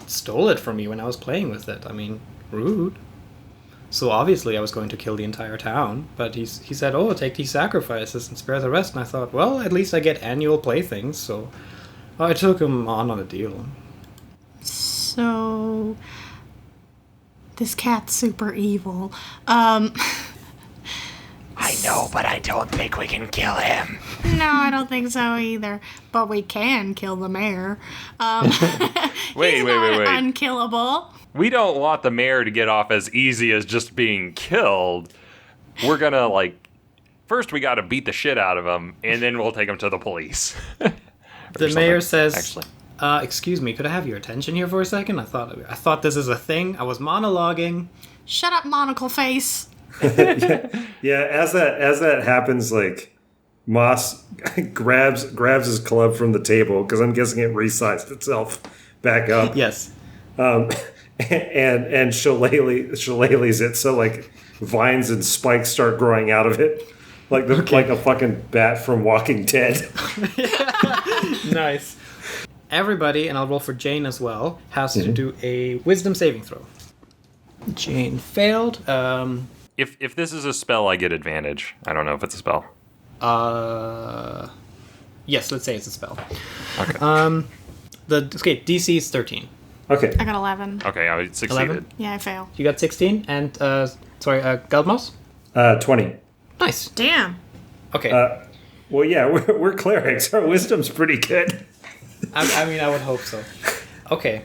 stole it from me when I was playing with it. I mean, rude. So obviously I was going to kill the entire town, but he said, "Oh, take these sacrifices and spare the rest." And I thought, well, at least I get annual playthings, so I took him on a deal. So, this cat's super evil. I know, but I don't think we can kill him. No, I don't think so either. But we can kill the mayor. Wait. Unkillable. We don't want the mayor to get off as easy as just being killed. we're gonna first we gotta beat the shit out of him, and then we'll take him to the police. The mayor says, actually. "Excuse me, could I have your attention here for a second? I thought this is a thing. I was monologuing." Shut up, monocle face. Yeah, as that happens, Moss grabs his club from the table, because I'm guessing it resized itself back up. Yes. And shillelaghs it, so vines and spikes start growing out of it, like a fucking bat from Walking Dead. Nice. Everybody, and I'll roll for Jane as well, has to do a wisdom saving throw. Jane failed. If this is a spell, I get advantage. I don't know if it's a spell. Yes, let's say it's a spell. Okay. DC is 13. Okay. I got 11. Okay, I succeeded. 11? Yeah, I fail. You got 16, and Galdmos? 20. Nice. Damn. Okay. Well, yeah, we're clerics. Our wisdom's pretty good. I mean, I would hope so. Okay.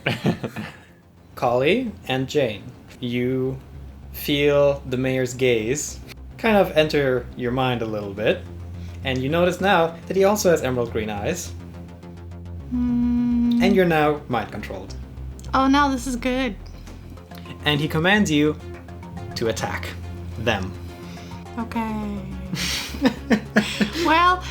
Collie and Jane, you feel the mayor's gaze kind of enter your mind a little bit, and you notice now that he also has emerald green eyes. And you're now mind controlled. Oh, no, this is good. And he commands you to attack them. Okay. Well,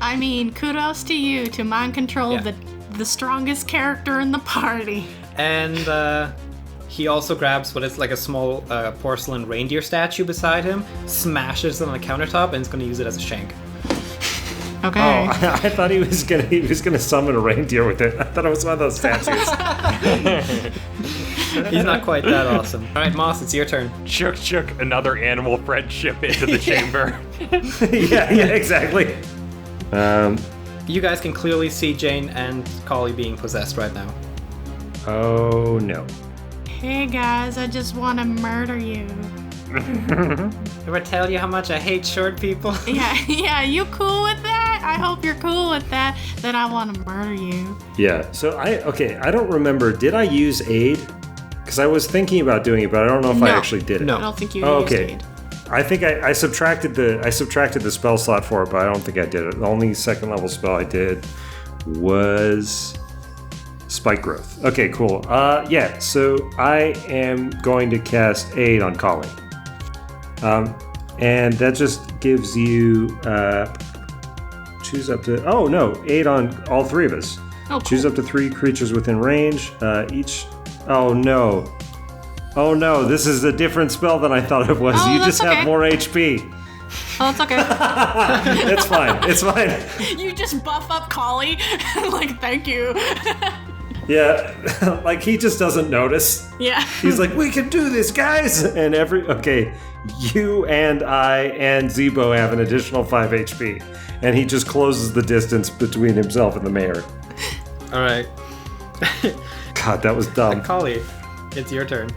I mean, kudos to you to mind control the strongest character in the party. And he also grabs what is like a small porcelain reindeer statue beside him, smashes it on the countertop, and is going to use it as a shank. Okay. Oh, I thought he was gonna summon a reindeer with it. I thought it was one of those statues. He's not quite that awesome. All right, Moss, it's your turn. Shook another animal friendship into the chamber. yeah, exactly. You guys can clearly see Jane and Collie being possessed right now. Oh no. Hey guys, I just want to murder you. Ever tell you how much I hate short people? Yeah, you cool with that? I hope you're cool with that. Then I want to murder you. Yeah. So I don't remember. Did I use aid? Because I was thinking about doing it, but I don't know if I actually did it. No. I don't think you used Okay. aid. I think I subtracted the spell slot for it, but I don't think I did it. The only second level spell I did was Spike Growth. Okay, cool. Yeah. So I am going to cast aid on Collie. And that just gives you choose up to aid on all three of us. Oh, cool. Choose up to 3 creatures within range. Each. Oh no! This is a different spell than I thought it was. Oh, you that's just have okay. more HP. Oh, it's okay. It's fine. It's fine. You just buff up Collie. Thank you. Yeah, he just doesn't notice. Yeah. He's like, we can do this, guys! And you and I and Zebo have an additional 5 HP. And he just closes the distance between himself and the mayor. All right. God, that was dumb. Collie, it's your turn.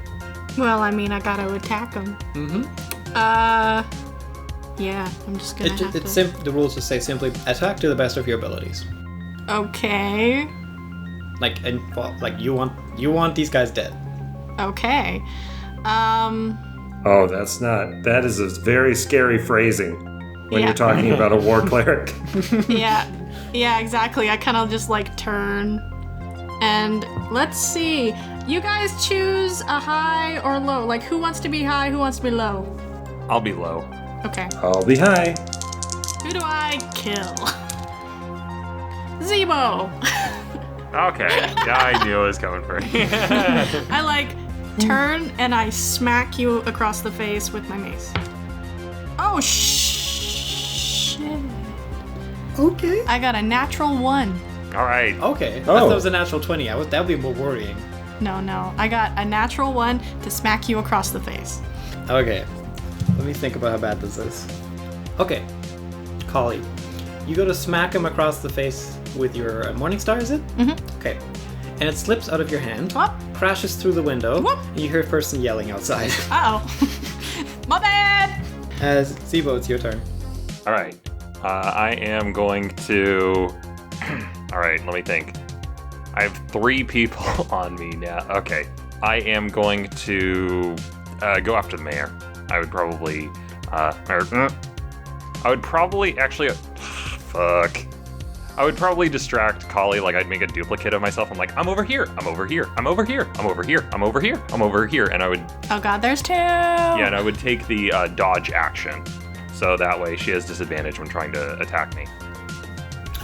Well, I mean, I gotta attack him. Yeah, I'm just gonna have to... The rules just say simply attack to the best of your abilities. Okay. You want these guys dead. Okay. Oh, that is a very scary phrasing when Yeah. you're talking about a war cleric. Yeah, exactly. I kind of just turn. And let's see. You guys choose a high or low. Who wants to be high, who wants to be low? I'll be low. Okay. I'll be high. Who do I kill? Zebo! Okay, yeah, I knew it was coming for you. I turn and I smack you across the face with my mace. Oh, shit. Okay. I got a natural 1. All right. Okay. I Oh. thought it was a natural 20. That would be more worrying. No. I got a natural 1 to smack you across the face. Okay. Let me think about how bad this is. Okay. Collie, you go to smack him across the face with your Morningstar, is it? Mm-hmm. Okay. And it slips out of your hand, Whoop. crashes through the window, Whoop. and you hear a person yelling outside. Uh-oh. My bad! As Zebo, it's your turn. All right. I am going to. All right, let me think. I have 3 people on me now. Okay. I am going to go after the mayor. I would probably I would probably actually. Fuck. I would probably distract Kali, like I'd make a duplicate of myself. I'm like, I'm over here, I'm over here, I'm over here, I'm over here, I'm over here, I'm over here, and I would. Oh god, there's 2! Yeah, and I would take the dodge action, so that way she has disadvantage when trying to attack me.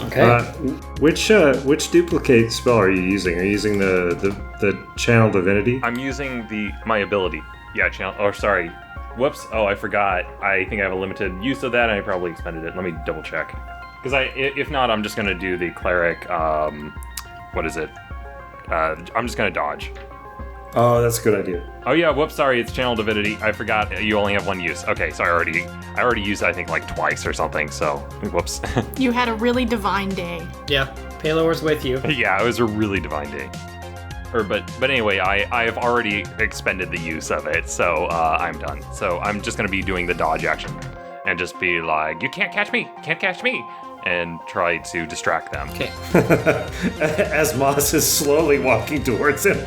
Okay. Which duplicate spell are you using? Are you using the channel divinity? I'm using my ability. Yeah, channel. Oh, sorry. Whoops. Oh, I forgot. I think I have a limited use of that, and I probably expended it. Let me double check. Because if not, I'm just gonna do the cleric. What is it? I'm just gonna dodge. Oh, that's a good idea. Oh yeah. Whoops. Sorry. It's channel divinity. I forgot. You only have 1 use. Okay. So I already used it, I think like twice or something. So whoops. You had a really divine day. Yeah, Paylor's with you. Yeah, it was a really divine day. But anyway, I have already expended the use of it, so I'm done. So I'm just gonna be doing the dodge action, and just be like, you can't catch me, and try to distract them. Okay. As Moss is slowly walking towards him.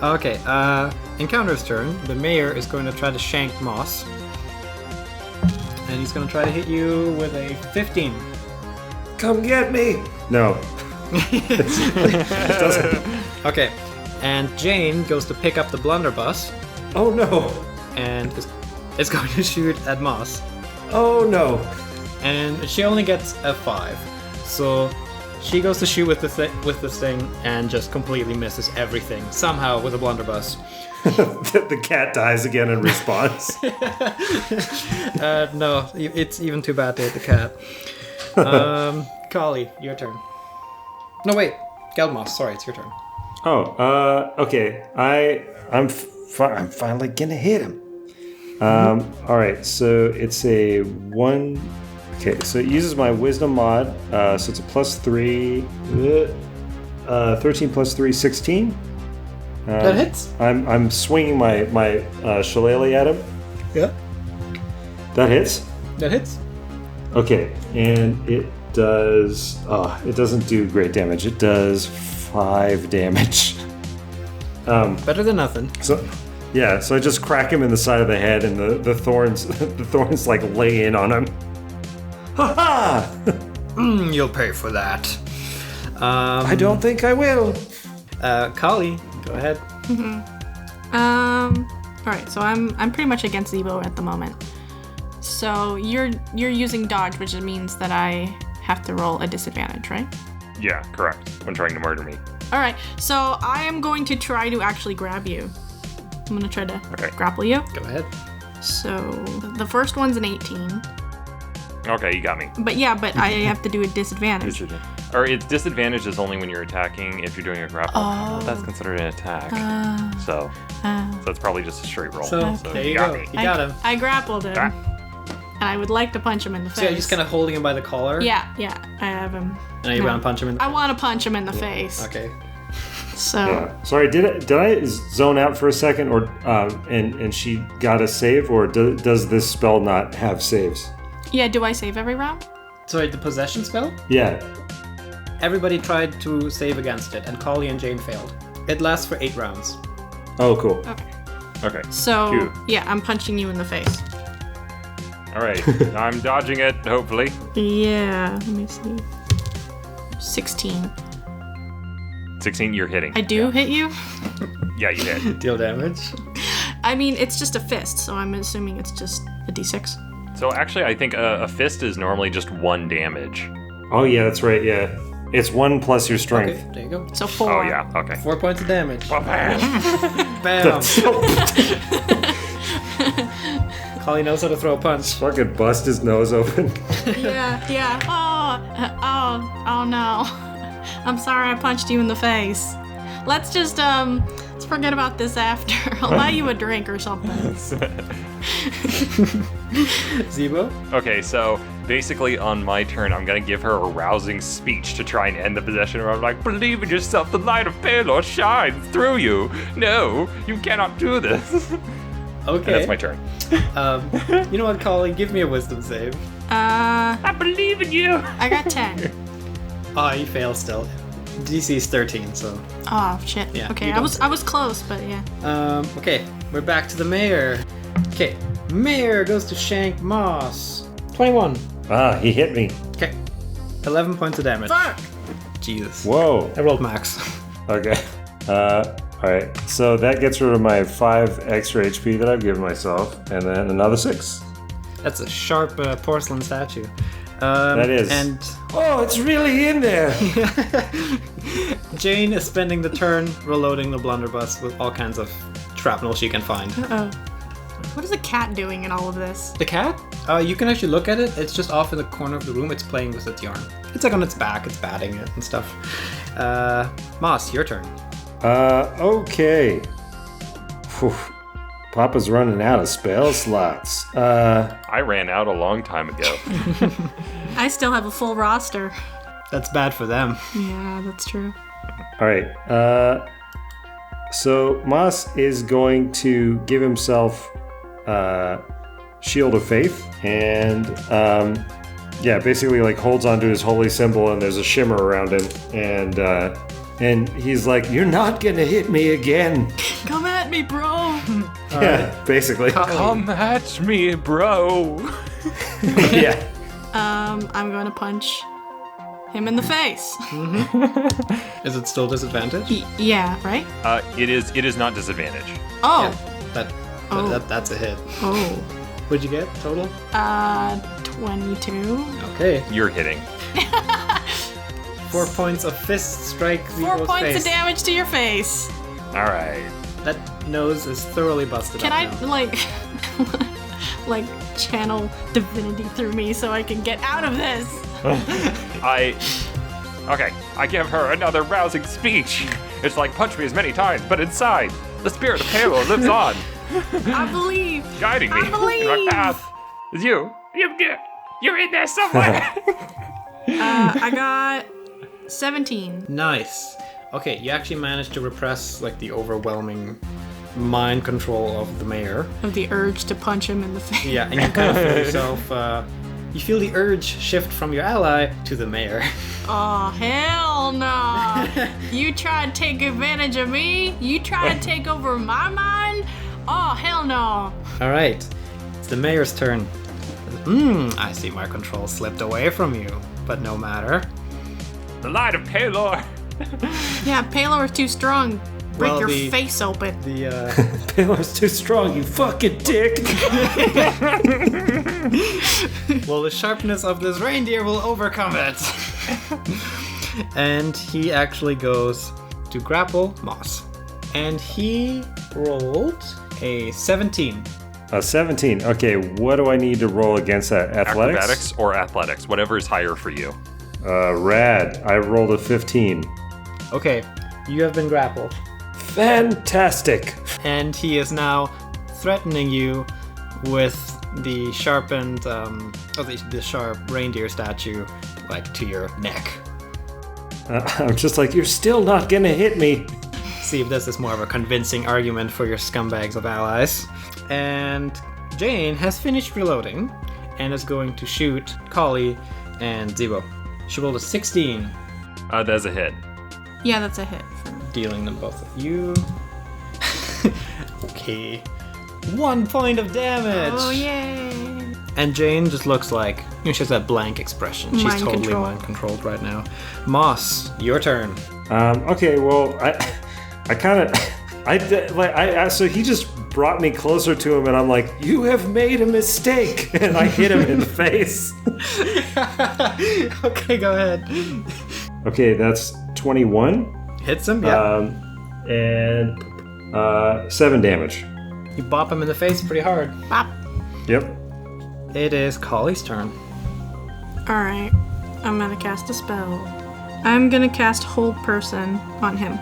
Okay, Encounter's turn. The mayor is going to try to shank Moss. And he's going to try to hit you with a 15. Come get me! No. It doesn't. Okay, and Jane goes to pick up the blunderbuss Oh no! and is going to shoot at Moss. Oh no! And she only gets a 5. So she goes to shoot with this thing and just completely misses everything, somehow with a blunderbuss. The cat dies again in response. No, it's even too bad to hit the cat. Kali, your turn. No, wait. Gelmoss, sorry, it's your turn. Okay. I'm finally gonna hit him. All right. So it's a 1. Okay. So it uses my wisdom mod. So it's a +3. 13 plus 3, 16. That hits. I'm swinging my shillelagh at him. Yeah. That hits. That hits. Okay, and it does. It doesn't do great damage. It does 5 damage. Better than nothing. So, yeah. So I just crack him in the side of the head, and the thorns, the thorns like lay in on him. Ha ha! You'll pay for that. I don't think I will. Kali, go ahead. All right, so I'm pretty much against Zebo at the moment. So you're using dodge, which means that I have to roll a disadvantage, right? Yeah, correct. When trying to murder me. All right, so I am going to try to actually grab you. I'm gonna try to grapple you. Go ahead. So the first one's an 18. Okay, you got me. But I have to do a disadvantage. Or its disadvantage is only when you're attacking. If you're doing a grapple, that's considered an attack. So it's probably just a straight roll. So there you go. Me. You got him. I grappled him, and I would like to punch him in the face. So you're just kind of holding him by the collar? Yeah, I have him. And you want to punch him in the I want to punch him in the face. Okay. So Yeah. Sorry, did I zone out for a second, or and she got a save, or does this spell not have saves? yeah, do I save every round? Sorry, the possession spell? Yeah. Everybody tried to save against it, and Kali and Jane failed. It lasts for 8 rounds. Oh, cool. Okay. So Cute. yeah, I'm punching you in the face. All right. I'm dodging it, hopefully. Yeah, let me see. 16. 16, you're hitting. I do hit you? Yeah, you hit. Deal damage. I mean, it's just a fist, so I'm assuming it's just a d6. So actually, I think a fist is normally just 1 damage. Oh yeah, that's right. Yeah, it's 1 plus your strength. Okay, there you go. So 4. Oh yeah, okay. 4 points of damage. Well, man. Bam! Kali knows how to throw a punch. Fucking bust his nose open. Yeah. Oh no. I'm sorry I punched you in the face. Let's just let's forget about this after. I'll buy you a drink or something. Zebo? Okay, so basically on my turn, I'm gonna give her a rousing speech to try and end the possession. Where I'm like, believe in yourself, the light of Pelor shines through you. No, you cannot do this. Okay. And that's my turn. You know what, Kali? Give me a wisdom save. I believe in you. I got 10. Oh, you fail still. DC is 13, so. Oh shit. Yeah, Okay, you I don't was close, but yeah. Okay, we're back to the mayor. Okay, Mayor goes to shank Moss. 21. Ah, he hit me. Okay. 11 points of damage. Fuck! Jesus. Whoa. I rolled max. Okay. Alright. So that gets rid of my 5 extra HP that I've given myself, and then another 6. That's a sharp porcelain statue. That is. And Oh, it's really in there! Jane is spending the turn reloading the blunderbuss with all kinds of shrapnel she can find. Uh-oh. What is the cat doing in all of this? The cat? You can actually look at it. It's just off in the corner of the room. It's playing with its yarn. It's like on its back. It's batting it and stuff. Moss, your turn. Okay. Whew. Papa's running out of spell slots. I ran out a long time ago. I still have a full roster. That's bad for them. Yeah, that's true. Alright. So Moss is going to give himself Shield of Faith, and basically like holds onto his holy symbol, and there's a shimmer around him, and he's like, "You're not gonna hit me again." Come at me, bro! Yeah, basically. Come at me, bro. Yeah. I'm going to punch him in the face. Is it still disadvantage? Yeah, right? It is not disadvantage. Oh. Yeah, that's a hit. Oh. What'd you get total? 22. Okay. You're hitting. 4 points of fist strike. 4 Zero's points face. of damage to your face. All right. That nose is thoroughly busted Can up I, now. like channel divinity through me so I can get out of this? I give her another rousing speech. It's like punch me as many times, but inside, the spirit of Halo lives on, I believe. guiding me I believe. in my path. It's you. You're in there somewhere. I got 17. Nice. Okay, you actually managed to repress like the overwhelming mind control of the mayor. Of the urge to punch him in the face. Yeah, and you kind of feel yourself. You feel the urge shift from your ally to the mayor. Oh, hell no. You try to take advantage of me? You try to take over my mind? Oh, hell no. All right, it's the mayor's turn. I see my control slipped away from you, but no matter. The light of Palor. Yeah, Palor is too strong. Break Well, your the- face open. The Paylor's too strong, you fucking dick. well, the sharpness of this reindeer will overcome it. And he actually goes to grapple Moss, and he rolled a 17. A 17. Okay, what do I need to roll against that? Athletics? Acrobatics or athletics, whatever is higher for you. Rad. I rolled a 15. Okay, you have been grappled. Fantastic. And he is now threatening you with the sharpened, the sharp reindeer statue, like to your neck. I'm just like, you're still not gonna hit me. See if this is more of a convincing argument for your scumbags of allies. And Jane has finished reloading and is going to shoot Kali and Zebo. She rolled a 16, That's a hit. Yeah, that's a hit. dealing them both of you. Okay. 1 point of damage! Oh, yay. And Jane just looks like, she has that blank expression. She's Mind totally control. mind controlled right now. Moss, your turn. Okay, well, so he just brought me closer to him, and I'm like, you have made a mistake, and I hit him in the face. Okay, go ahead. Okay, that's 21. Hits him, yeah. And 7 damage. You bop him in the face pretty hard. Bop. Yep. It is Kali's turn. Alright, I'm gonna cast a spell. I'm gonna cast Hold Person on him.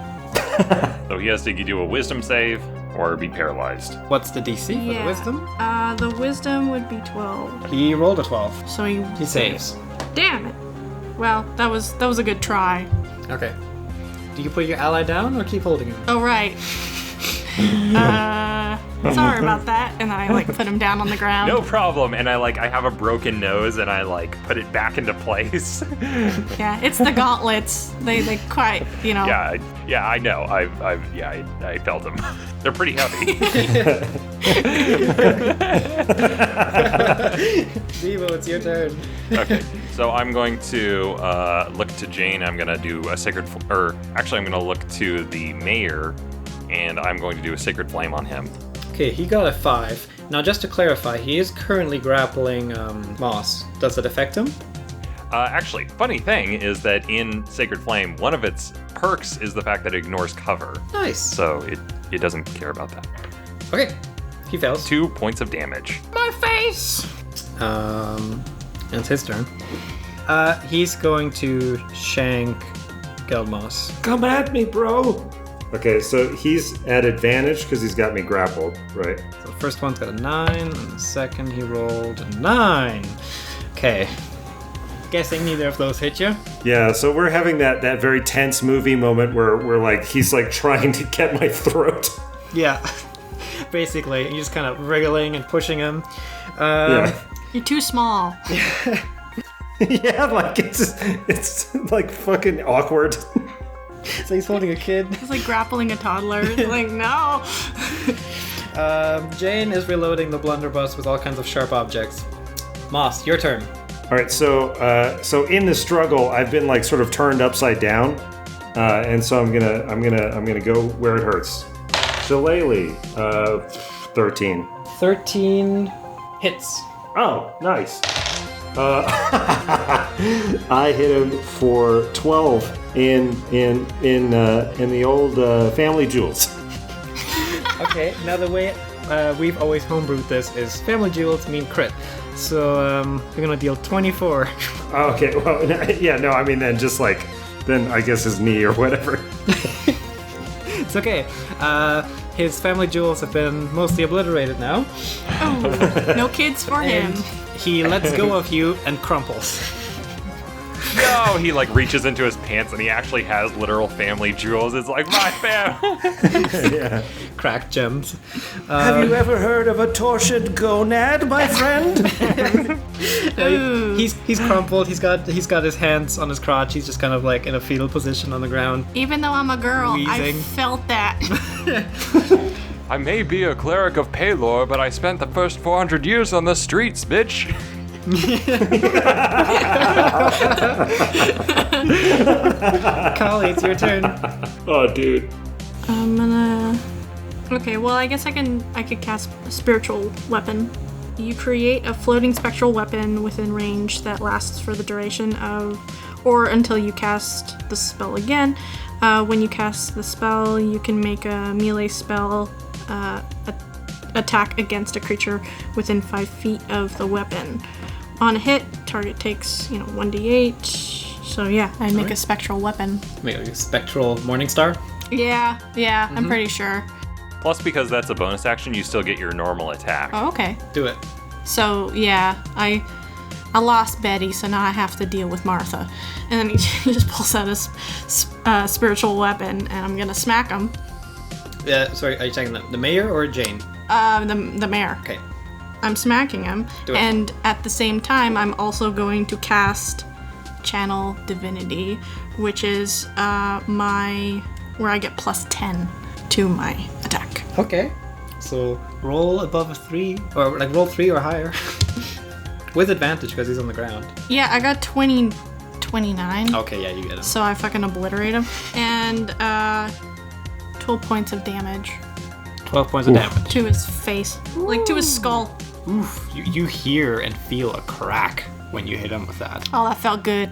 So he has to do a wisdom save or be paralyzed. What's the DC for the wisdom? The wisdom would be 12. He rolled a 12. So he saves. Damn it. Well, that was a good try. Okay. Do you put your ally down or keep holding him? Oh right. sorry about that. And then I like put him down on the ground. No problem. And I have a broken nose, and I put it back into place. Yeah, it's the gauntlets. They quite, Yeah, I know. I felt them. They're pretty heavy. Zeebo, it's your turn. Okay, so I'm going to look to Jane. I'm going to do a sacred, I'm going to look to the mayor, and I'm going to do a sacred flame on him. Okay, he got a 5. Now, just to clarify, he is currently grappling Moss. Does it affect him? Actually, funny thing is that in Sacred Flame, one of its perks is the fact that it ignores cover. Nice. So it doesn't care about that. Okay, he fails. 2 points of damage. My face! And it's his turn. He's going to shank Geldmoss. Come at me, bro! Okay, so he's at advantage because he's got me grappled, right? So the first one's got a 9, and the second he rolled a 9. Okay. Guessing neither of those hit you. Yeah, so we're having that very tense movie moment where we're he's trying to get my throat. Yeah. Basically, you're just kind of wriggling and pushing him. Yeah. You're too small. Yeah, it's fucking awkward. So he's holding a kid. It's like grappling a toddler. It's like, no. Jane is reloading the blunderbuss with all kinds of sharp objects. Moss, your turn. All right, so in the struggle, I've been sort of turned upside down, and so I'm gonna go where it hurts. Shillelagh, 13. 13 hits. Oh, nice. I hit him for 12 in the old family jewels. Okay, now the way we've always homebrewed this is family jewels mean crit. So we're gonna deal 24. Okay, well, yeah, no, I mean then then I guess his knee or whatever. It's okay. His family jewels have been mostly obliterated now. Oh, no kids for him. He lets go of you and crumples. No, he reaches into his pants and he actually has literal family jewels. It's my fam. Yeah. Cracked gems. Have you ever heard of a torsioned gonad, my friend? He's crumpled. He's got his hands on his crotch. He's just kind of in a fetal position on the ground. Even though I'm a girl, I Wheezing. felt that. I may be a cleric of Paylor, but I spent the first 400 years on the streets, bitch. Kali, it's your turn. Oh, dude. I'm gonna... Okay, well, I guess I could cast a spiritual weapon. You create a floating spectral weapon within range that lasts for the duration of, or until you cast the spell again. When you cast the spell, you can make a melee spell attack against a creature within 5 feet of the weapon. On a hit, target takes, 1d8. So yeah, I'd make a spectral weapon. Maybe a spectral Morningstar? Yeah, I'm pretty sure. Plus, because that's a bonus action, you still get your normal attack. Oh, okay. Do it. So yeah, I lost Betty, so now I have to deal with Martha. And then he just pulls out his spiritual weapon, and I'm gonna smack him. Sorry, are you talking the mayor or Jane? The mayor. Okay. I'm smacking him, Do it. and at the same time, I'm also going to cast Channel Divinity, which is where I get plus 10 to my attack. Okay. So roll above a 3, or roll 3 or higher. With advantage because he's on the ground. Yeah, I got 29. Okay, yeah, you get him. So I fucking obliterate him. And 12 points of damage 12 points of damage. to his face. Like to his skull. Oof. You hear and feel a crack when you hit him with that. Oh, that felt good.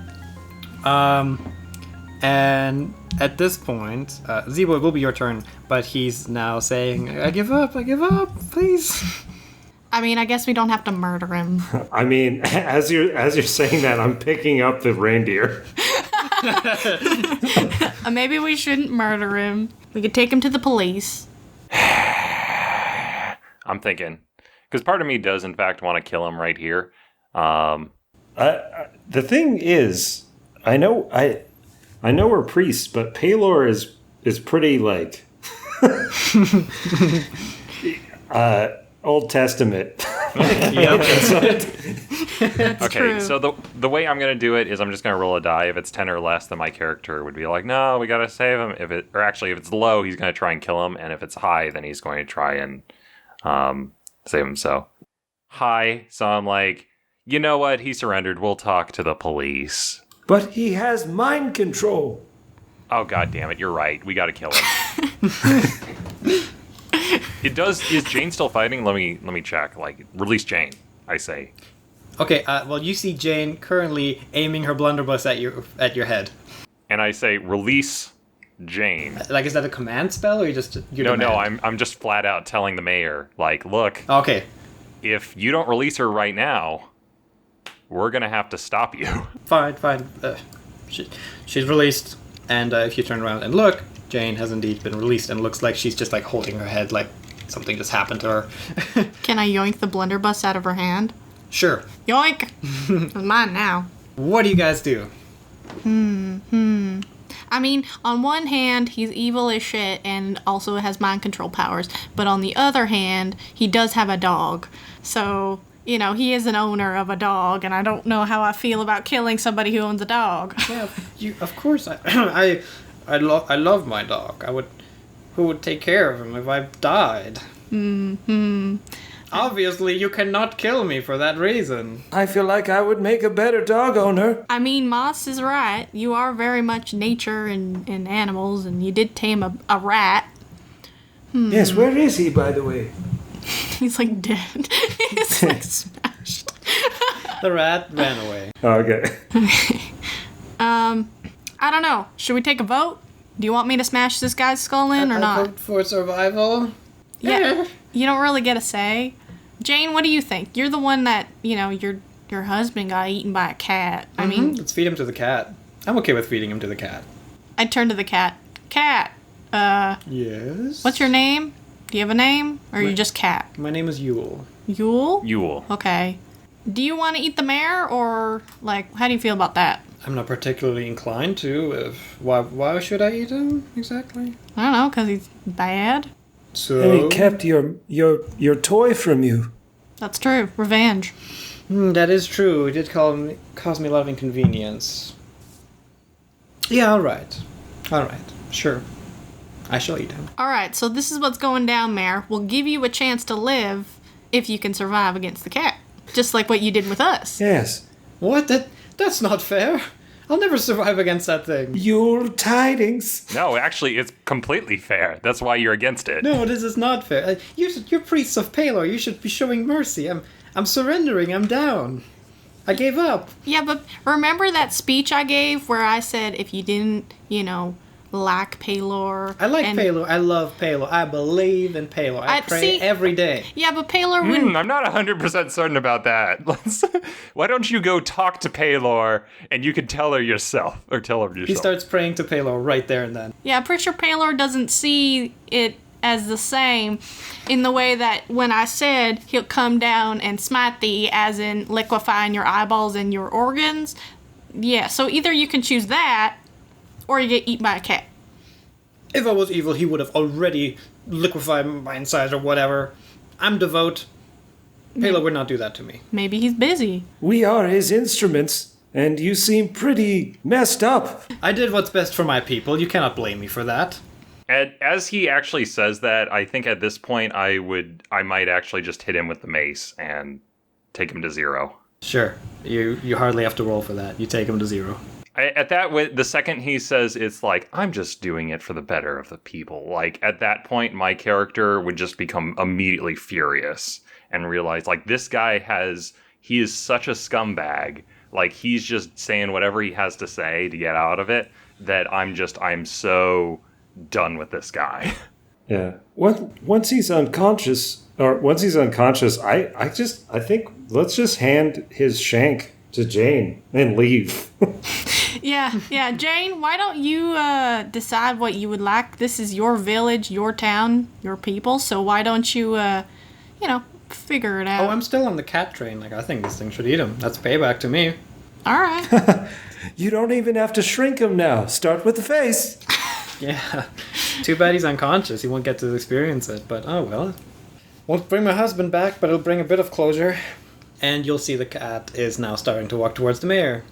And at this point, Zeebo, it will be your turn, but he's now saying, I give up, please. I mean, I guess we don't have to murder him. I mean, as you're saying that, I'm picking up the reindeer. Maybe we shouldn't murder him. We could take him to the police. I'm thinking. Because part of me does, in fact, want to kill him right here. The thing is, I know we're priests, but Paylor is pretty Old Testament. Yep, that's it. That's Okay, true. so the way I'm gonna do it is I'm just gonna roll a die. If it's 10 or less, then my character would be like, "No, we gotta save him." If it's low, he's gonna try and kill him, and if it's high, then he's going to try and save him. So high. So I'm like, you know what? He surrendered. We'll talk to the police. But he has mind control. Oh, god damn it! You're right. We gotta kill him. It does. Is Jane still fighting? Let me check. Like, release Jane. I say. Okay, well, you see Jane currently aiming her blunderbuss at your head. And I say, release Jane. Like, is that a command spell, or you just... No, I'm just flat out telling the mayor, like, look, Okay, if you don't release her right now, we're gonna have to stop you. fine. She's released, and if you turn around and look, Jane has indeed been released, and looks like she's just, like, holding her head like something just happened to her. Can I yoink the blunderbuss out of her hand? Sure. Yoink! It's mine now. What do you guys do? I mean, on one hand, he's evil as shit and also has mind control powers. But on the other hand, he does have a dog. So, you know, he is an owner of a dog, and I don't know how I feel about killing somebody who owns a dog. Yeah, of course. I love my dog. Who would take care of him if I died? Obviously, you cannot kill me for that reason. I feel like I would make a better dog owner. I mean, Moss is right. You are very much nature and animals, and you did tame a rat. Yes, where is he, by the way? He's like dead. He's like smashed. The rat ran away. Okay. I don't know. Should we take a vote? Do you want me to smash this guy's skull in or I not? vote for survival. Yeah. You don't really get a say. Jane, what do you think? You're the one that, you know, your husband got eaten by a cat. I mean, Let's feed him to the cat. I'm okay with feeding him to the cat. I turn to the cat. Cat, Yes? what's your name? Do you have a name? Or are you just Cat? My name is Yule. Yule? Yule. Okay. Do you want to eat the mayor, or, like, how do you feel about that? I'm not particularly inclined to. Why should I eat him, exactly? I don't know, because he's bad. So... And he kept your toy from you. That's true. Revenge. That is true. It did cause me a lot of inconvenience. Yeah, alright. Alright, sure. I shall eat him. Alright, so this is what's going down, Mayor. We'll give you a chance to live if you can survive against the cat. Just like what you did with us. Yes. What? That's not fair. I'll never survive against that thing. Yule tidings. No, actually, it's completely fair. That's why you're against it. No, this is not fair. You're priests of Palor. You should be showing mercy. I'm surrendering. I'm down. I gave up. Yeah, but remember that speech I gave where I said if you didn't, you know, like Palor... I like and- Palor. I love Palor. I believe in Palor. I pray see- every day. Yeah, but Palor wouldn't... I'm not 100% certain about that. Why don't you go talk to Palor and you can tell her yourself. Or tell her yourself. He starts praying to Palor right there and then. Yeah, I'm pretty sure Palor doesn't see it as the same in the way that when I said he'll come down and smite thee, as in liquefying your eyeballs and your organs. Yeah, so either you can choose that, or you get eaten by a cat. If I was evil, he would have already liquefied my insides or whatever. I'm devout. Palor would not do that to me. Maybe he's busy. We are his instruments, and you seem pretty messed up. I did what's best for my people. You cannot blame me for that. As he actually says that, I think at this point I might actually just hit him with the mace and take him to 0. Sure. You hardly have to roll for that. You take him to 0. The second he says it's like, I'm just doing it for the better of the people, like, at that point, my character would just become immediately furious and realize, like, this guy he is such a scumbag, like, he's just saying whatever he has to say to get out of it, that I'm so done with this guy. Yeah. Once he's unconscious, I think let's just hand his shank to Jane and leave. Yeah, Jane, why don't you decide what you would like? This is your village, your town, your people, so why don't you, figure it out? Oh, I'm still on the cat train. Like, I think this thing should eat him. That's payback to me. All right. You don't even have to shrink him now. Start with the face. Yeah. Too bad he's unconscious. He won't get to experience it, but oh well. Won't bring my husband back, but it'll bring a bit of closure. And you'll see the cat is now starting to walk towards the mayor.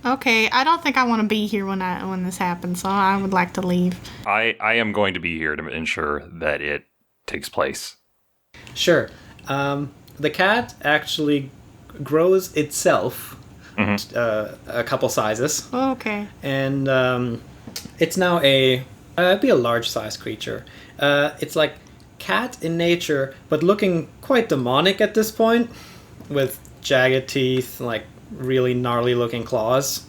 Okay, I don't think I want to be here when this happens, so I would like to leave. I am going to be here to ensure that it takes place. Sure. The cat actually grows itself a couple sizes. Okay. And it's now it'd be a large-sized creature. It's like cat in nature, but looking quite demonic at this point, with jagged teeth, like really gnarly-looking claws.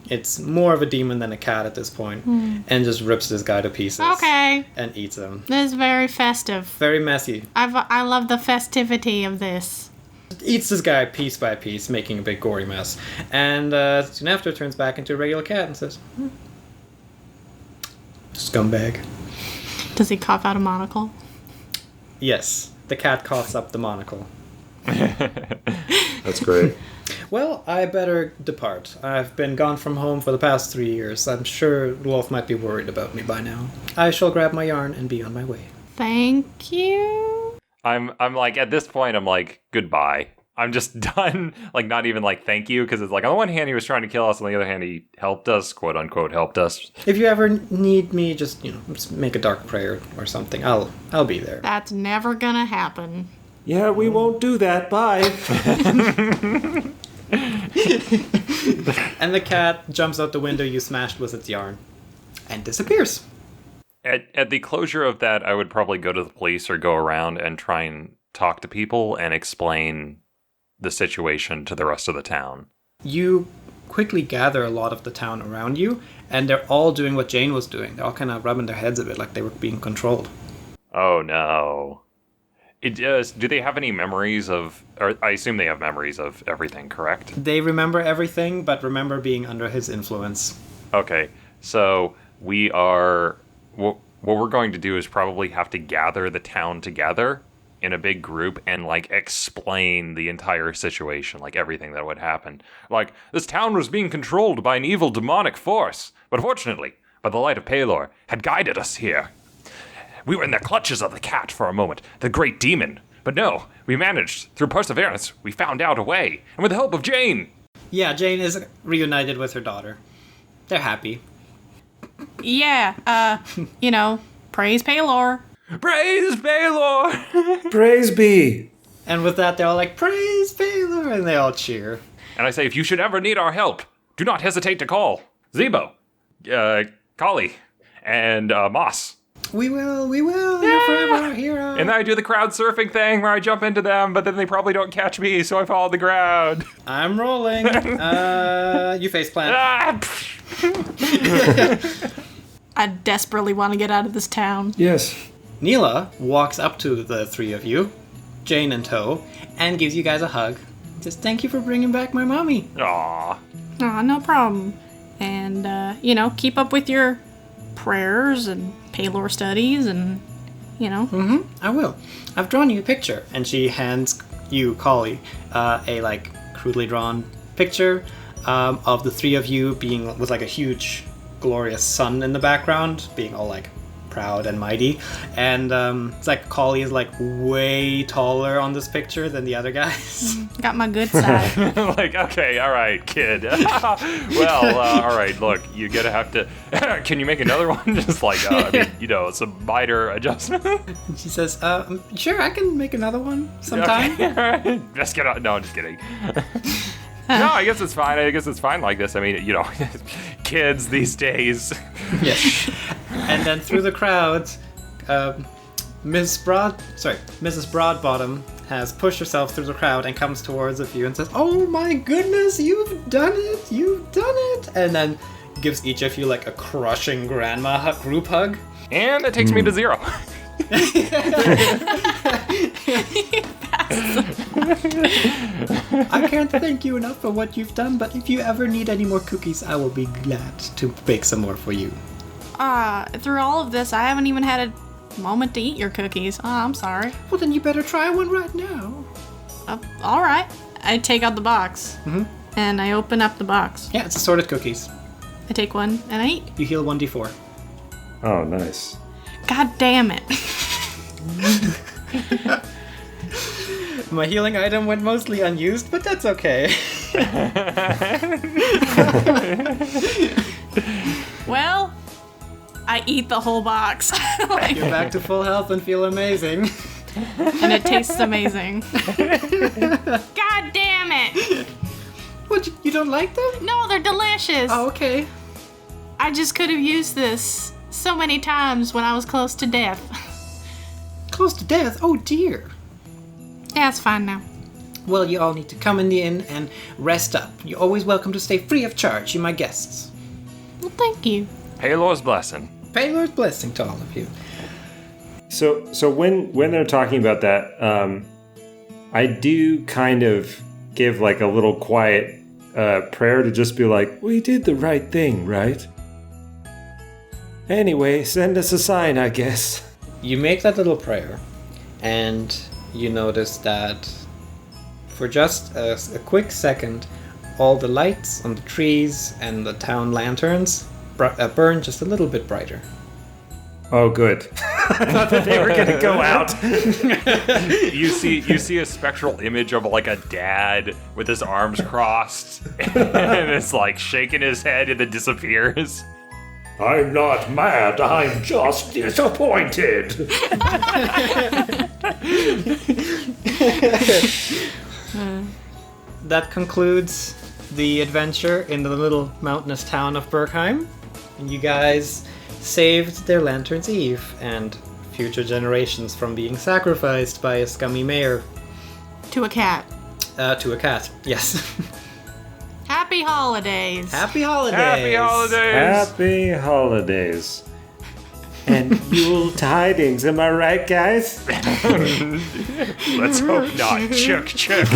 It's more of a demon than a cat at this point, and just rips this guy to pieces. Okay. And eats him. This is very festive. Very messy. I love the festivity of this. Eats this guy piece by piece, making a big gory mess. And soon after turns back into a regular cat and says, scumbag. Does he cough out a monocle? Yes, the cat coughs up the monocle. That's great. Well, I better depart. I've been gone from home for the past 3 years. I'm sure Wolf might be worried about me by now. I shall grab my yarn and be on my way. Thank you. I'm like, at this point, I'm like, goodbye. I'm just done. Like, not even like, thank you, because it's like, on the one hand, he was trying to kill us, on the other hand, he helped us, quote unquote, helped us. If you ever need me, just make a dark prayer or something. I'll be there. That's never gonna happen. Yeah, we won't do that. Bye. And the cat jumps out the window you smashed with its yarn and disappears. At the closure of that, I would probably go to the police or go around and try and talk to people and explain the situation to the rest of the town. You quickly gather a lot of the town around you, and they're all doing what Jane was doing. They're all kind of rubbing their heads a bit like they were being controlled. Oh no. Do they have any memories of, or I assume they have memories of everything, correct? They remember everything, but remember being under his influence. Okay, so we are, what we're going to do is probably have to gather the town together in a big group and like explain the entire situation, like everything that would happen. Like, this town was being controlled by an evil demonic force, but fortunately, by the light of Palor, had guided us here. We were in the clutches of the cat for a moment, the great demon. But no, we managed. Through perseverance, we found out a way. And with the help of Jane. Yeah, Jane is reunited with her daughter. They're happy. Yeah, praise Palor. Praise Palor! Praise be. And with that, they're all like, praise Baylor, and they all cheer. And I say, if you should ever need our help, do not hesitate to call Zebo, Kali, and Moss. We will, you're forever our hero. And then I do the crowd surfing thing where I jump into them, but then they probably don't catch me, so I fall on the ground. I'm rolling. You face plant. I desperately want to get out of this town. Yes. Neela walks up to the three of you, Jane in tow, and gives you guys a hug. Says, thank you for bringing back my mommy. Aw. Aw, no problem. And, keep up with your prayers and Palor studies and, I will. I've drawn you a picture. And she hands you, Kali, a, crudely drawn picture of the three of you being with, a huge, glorious sun in the background, being all, proud and mighty. And it's Kali is way taller on this picture than the other guys. Got my good side. Okay, all right, kid. Well, all right, look, you're gonna have to, can you make another one? Just some minor adjustment. She says, sure, I can make another one sometime. Okay, all right. Just get out. No, I'm just kidding. No, I guess it's fine. I guess it's fine like this. I mean, kids these days. Yes. And then through the crowd, Mrs. Broadbottom has pushed herself through the crowd and comes towards a few and says, "Oh my goodness, you've done it! You've done it!" And then gives each of you a crushing grandma group hug. And it takes me to 0. I can't thank you enough for what you've done, but if you ever need any more cookies, I will be glad to bake some more for you. Through all of this, I haven't even had a moment to eat your cookies. Oh, I'm sorry. Well, then you better try one right now. All right. I take out the box. And I open up the box. Yeah, it's assorted cookies. I take one and I eat. You heal 1d4. Oh, nice. God damn it. My healing item went mostly unused, but that's okay. Well, I eat the whole box. You're back to full health and feel amazing. And it tastes amazing. God damn it! What, you don't like them? No, they're delicious. Oh, okay. I just could have used this so many times when I was close to death. Close to death? Oh dear. Yeah, it's fine now. Well, you all need to come in the inn and rest up. You're always welcome to stay free of charge. You're my guests. Well, thank you. Halor's blessing. Pay Lord's blessing to all of you. So when they're talking about that, I do kind of give like a little quiet prayer to just be like, We did the right thing, right? Anyway, send us a sign, I guess. You make that little prayer, and you notice that for just a quick second, all the lights on the trees and the town lanterns burn just a little bit brighter. oh, good. I thought that they were going to go out. You see a spectral image of like a dad with his arms crossed and it's like shaking his head and then disappears. I'm not mad, I'm just disappointed. That concludes the adventure in the little mountainous town of Berkheim. And you guys saved their Lantern's Eve and future generations from being sacrificed by a scummy mayor. To a cat. To a cat, yes. Happy holidays. Happy holidays! Happy holidays! Happy holidays. And Yule tidings, am I right, guys? Let's hope not. Chuck, chuck.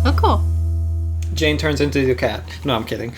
Oh, cool. Jane turns into the cat. No, I'm kidding.